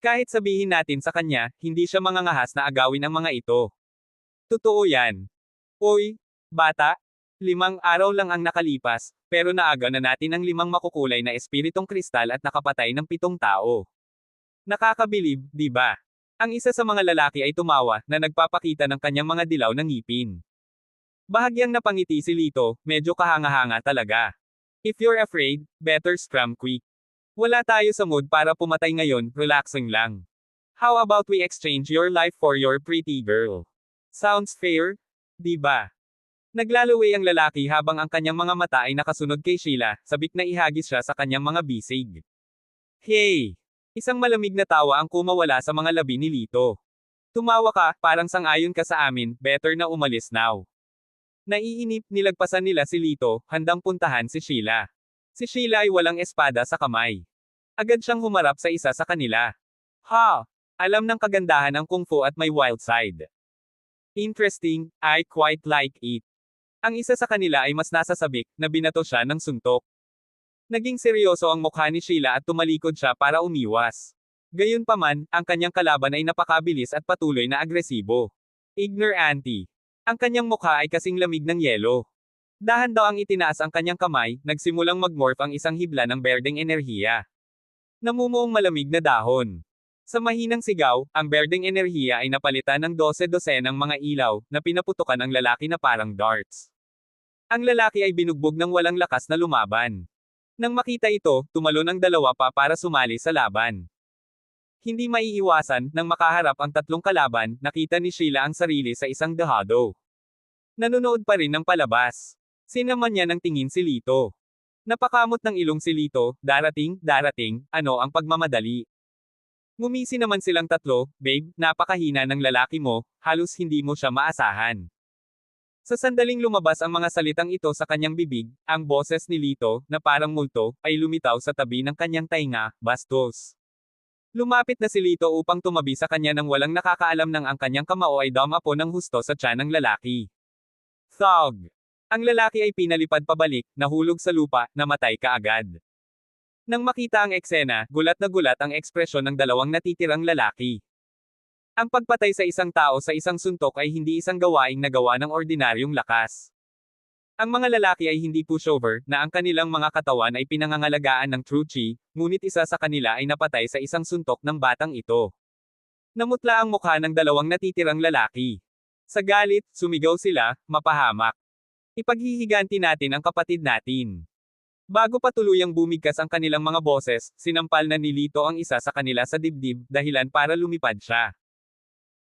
Kahit sabihin natin sa kanya, hindi siya mangangahas na agawin ang mga ito." "Totoo yan. Oy, bata. 5 araw lang ang nakalipas, pero naaga na natin ang 5 makukulay na espiritong kristal at nakapatay ng 7 tao. Nakakabilib, di ba?" Ang isa sa mga lalaki ay tumawa, na nagpapakita ng kanyang mga dilaw na ngipin. Bahagyang napangiti si Lito, medyo kahanga-hanga talaga. If you're afraid, better scram quick. Wala tayo sa mood para pumatay ngayon, relaxing lang. How about we exchange your life for your pretty girl? Sounds fair? Di ba? Naglalaway ang lalaki habang ang kanyang mga mata ay nakasunod kay Sheila, sabik na ihagis siya sa kanyang mga bisig. Hey! Isang malamig na tawa ang kumawala sa mga labi ni Lito. Tumawa ka, parang sang-ayon ka sa amin, better na umalis now. Naiinip, nilagpasan nila si Lito, handang puntahan si Sheila. Si Sheila ay walang espada sa kamay. Agad siyang humarap sa isa sa kanila. Ha! Alam ng kagandahan ang kung fu at may wild side. Interesting, I quite like it. Ang isa sa kanila ay mas nasasabik, na binato siya ng suntok. Naging seryoso ang mukha ni Sheila at tumalikod siya para umiwas. Gayunpaman, ang kanyang kalaban ay napakabilis at patuloy na agresibo. Ignore auntie. Ang kanyang mukha ay kasing lamig ng yelo. Dahan daw ang itinaas ang kanyang kamay, nagsimulang magmorph ang isang hibla ng berdeng enerhiya. Namumuong malamig na dahon. Sa mahinang sigaw, ang berdeng enerhiya ay napalitan ng 12-dosenang mga ilaw, na pinaputukan ang lalaki na parang darts. Ang lalaki ay binugbog ng walang lakas na lumaban. Nang makita ito, tumalon ang dalawa pa para sumali sa laban. Hindi maiiwasan, nang makaharap ang tatlong kalaban, nakita ni Sheila ang sarili sa isang dahado. Nanonood pa rin ng palabas. Sinaman niya ng tingin si Lito. Napakamot ng ilong si Lito, darating, ano ang pagmamadali. Ngumisi naman silang tatlo, babe, napakahina ng lalaki mo, halos hindi mo siya maasahan. Sa sandaling lumabas ang mga salitang ito sa kanyang bibig, ang boses ni Lito, na parang multo, ay lumitaw sa tabi ng kanyang tainga, bastos. Lumapit na si Lito upang tumabi sa kanya nang walang nakakaalam ng ang kanyang kamao ay damapo ng husto sa tiyan ng lalaki. Thug! Ang lalaki ay pinalipad pabalik, nahulog sa lupa, namatay kaagad. Nang makita ang eksena, gulat na gulat ang ekspresyon ng dalawang natitirang lalaki. Ang pagpatay sa isang tao sa isang suntok ay hindi isang gawaing nagawa ng ordinaryong lakas. Ang mga lalaki ay hindi pushover, na ang kanilang mga katawan ay pinangangalagaan ng true chi, ngunit isa sa kanila ay napatay sa isang suntok ng batang ito. Namutla ang mukha ng dalawang natitirang lalaki. Sa galit, sumigaw sila, mapahamak. Ipaghihiganti natin ang kapatid natin. Bago pa tuluyang bumigkas ang kanilang mga boses, sinampal na ni Lito ang isa sa kanila sa dibdib, dahilan para lumipad siya.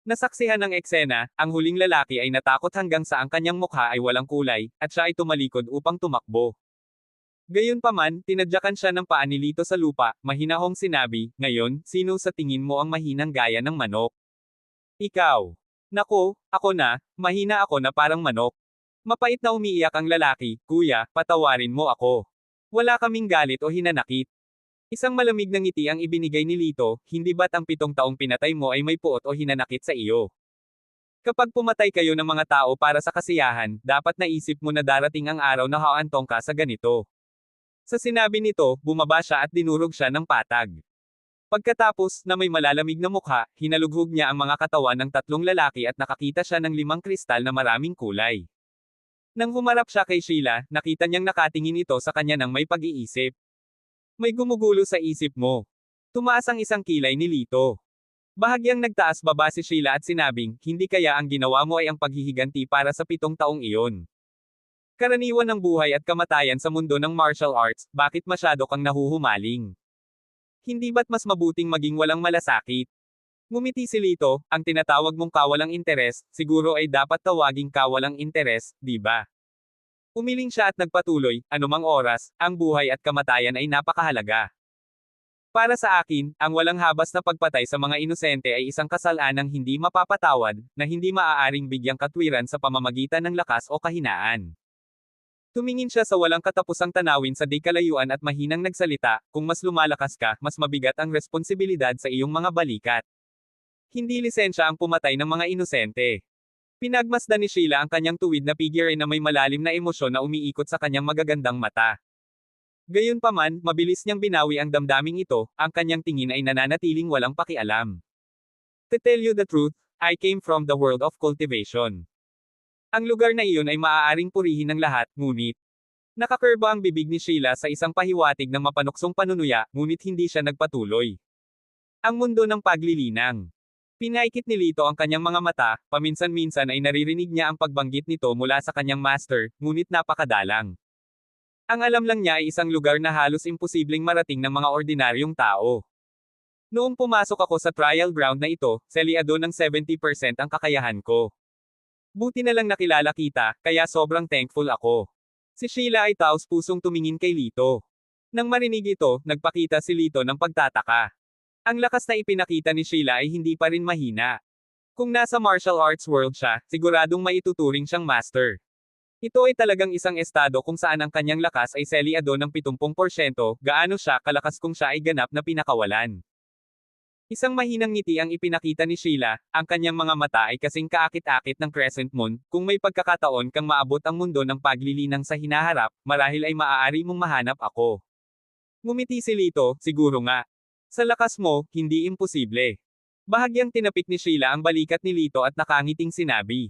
Nasaksihan ng eksena, ang huling lalaki ay natakot hanggang sa ang kanyang mukha ay walang kulay, at siya ay tumalikod upang tumakbo. Gayunpaman, tinadyakan siya ng paa ni Lito sa lupa, mahinahong sinabi, ngayon, sino sa tingin mo ang mahinang gaya ng manok? Ikaw. Naku, ako na, mahina ako na parang manok. Mapait na umiiyak ang lalaki, kuya, patawarin mo ako. Wala kaming galit o hinanakit. Isang malamig na ngiti ang ibinigay ni Lito, hindi ba't ang 7 taong pinatay mo ay may puot o hinanakit sa iyo? Kapag pumatay kayo ng mga tao para sa kasiyahan, dapat naisip mo na darating ang araw na haantong ka sa ganito. Sa sinabi nito, bumaba siya at dinurog siya ng patag. Pagkatapos, na may malalamig na mukha, hinalughog niya ang mga katawan ng tatlong lalaki at nakakita siya ng 5 kristal na maraming kulay. Nang humarap siya kay Sheila, nakita niyang nakatingin ito sa kanya ng may pag-iisip. May gumugulo sa isip mo. Tumaas ang isang kilay ni Lito. Bahagyang nagtaas baba si Sheila at sinabing, hindi kaya ang ginawa mo ay ang paghihiganti para sa 7 taong iyon. Karaniwan ng buhay at kamatayan sa mundo ng martial arts, bakit masyado kang nahuhumaling? Hindi ba't mas mabuting maging walang malasakit? Ngumiti si Lito, ang tinatawag mong kawalang interes, siguro ay dapat tawaging kawalang interes, di ba? Umiling siya at nagpatuloy, anumang oras, ang buhay at kamatayan ay napakahalaga. Para sa akin, ang walang habas na pagpatay sa mga inosente ay isang kasalanang hindi mapapatawad, na hindi maaaring bigyang katwiran sa pamamagitan ng lakas o kahinaan. Tumingin siya sa walang katapusang tanawin sa di kalayuan at mahinang nagsalita, kung mas lumalakas ka, mas mabigat ang responsibilidad sa iyong mga balikat. Hindi lisensya ang pumatay ng mga inosente. Pinagmasdan ni Sheila ang kanyang tuwid na figure na may malalim na emosyon na umiikot sa kanyang magagandang mata. Gayunpaman, mabilis niyang binawi ang damdaming ito, ang kanyang tingin ay nananatiling walang pakialam. To tell you the truth, I came from the world of cultivation. Ang lugar na iyon ay maaaring purihin ng lahat, ngunit nakakurba ang bibig ni Sheila sa isang pahiwatig ng mapanuksong panunuya, ngunit hindi siya nagpatuloy. Ang mundo ng paglilinang. Pinaikit ni Lito ang kanyang mga mata, paminsan-minsan ay naririnig niya ang pagbanggit nito mula sa kanyang master, ngunit napakadalang. Ang alam lang niya ay isang lugar na halos imposibleng marating ng mga ordinaryong tao. Noong pumasok ako sa trial ground na ito, selyado ng 70% ang kakayahan ko. Buti na lang nakilala kita, kaya sobrang thankful ako. Si Sheila ay taos-pusong tumingin kay Lito. Nang marinig ito, nagpakita si Lito ng pagtataka. Ang lakas na ipinakita ni Sheila ay hindi pa rin mahina. Kung nasa martial arts world siya, siguradong maituturing siyang master. Ito ay talagang isang estado kung saan ang kanyang lakas ay selyado ng 70%, gaano siya kalakas kung siya ay ganap na pinakawalan. Isang mahinang ngiti ang ipinakita ni Sheila, ang kanyang mga mata ay kasing kaakit-akit ng crescent moon, kung may pagkakataon kang maabot ang mundo ng paglilinang sa hinaharap, marahil ay maaari mong mahanap ako. Ngumiti si Lito, siguro nga. Sa lakas mo, hindi imposible. Bahagyang tinapik ni Sheila ang balikat ni Lito at nakangiting sinabi.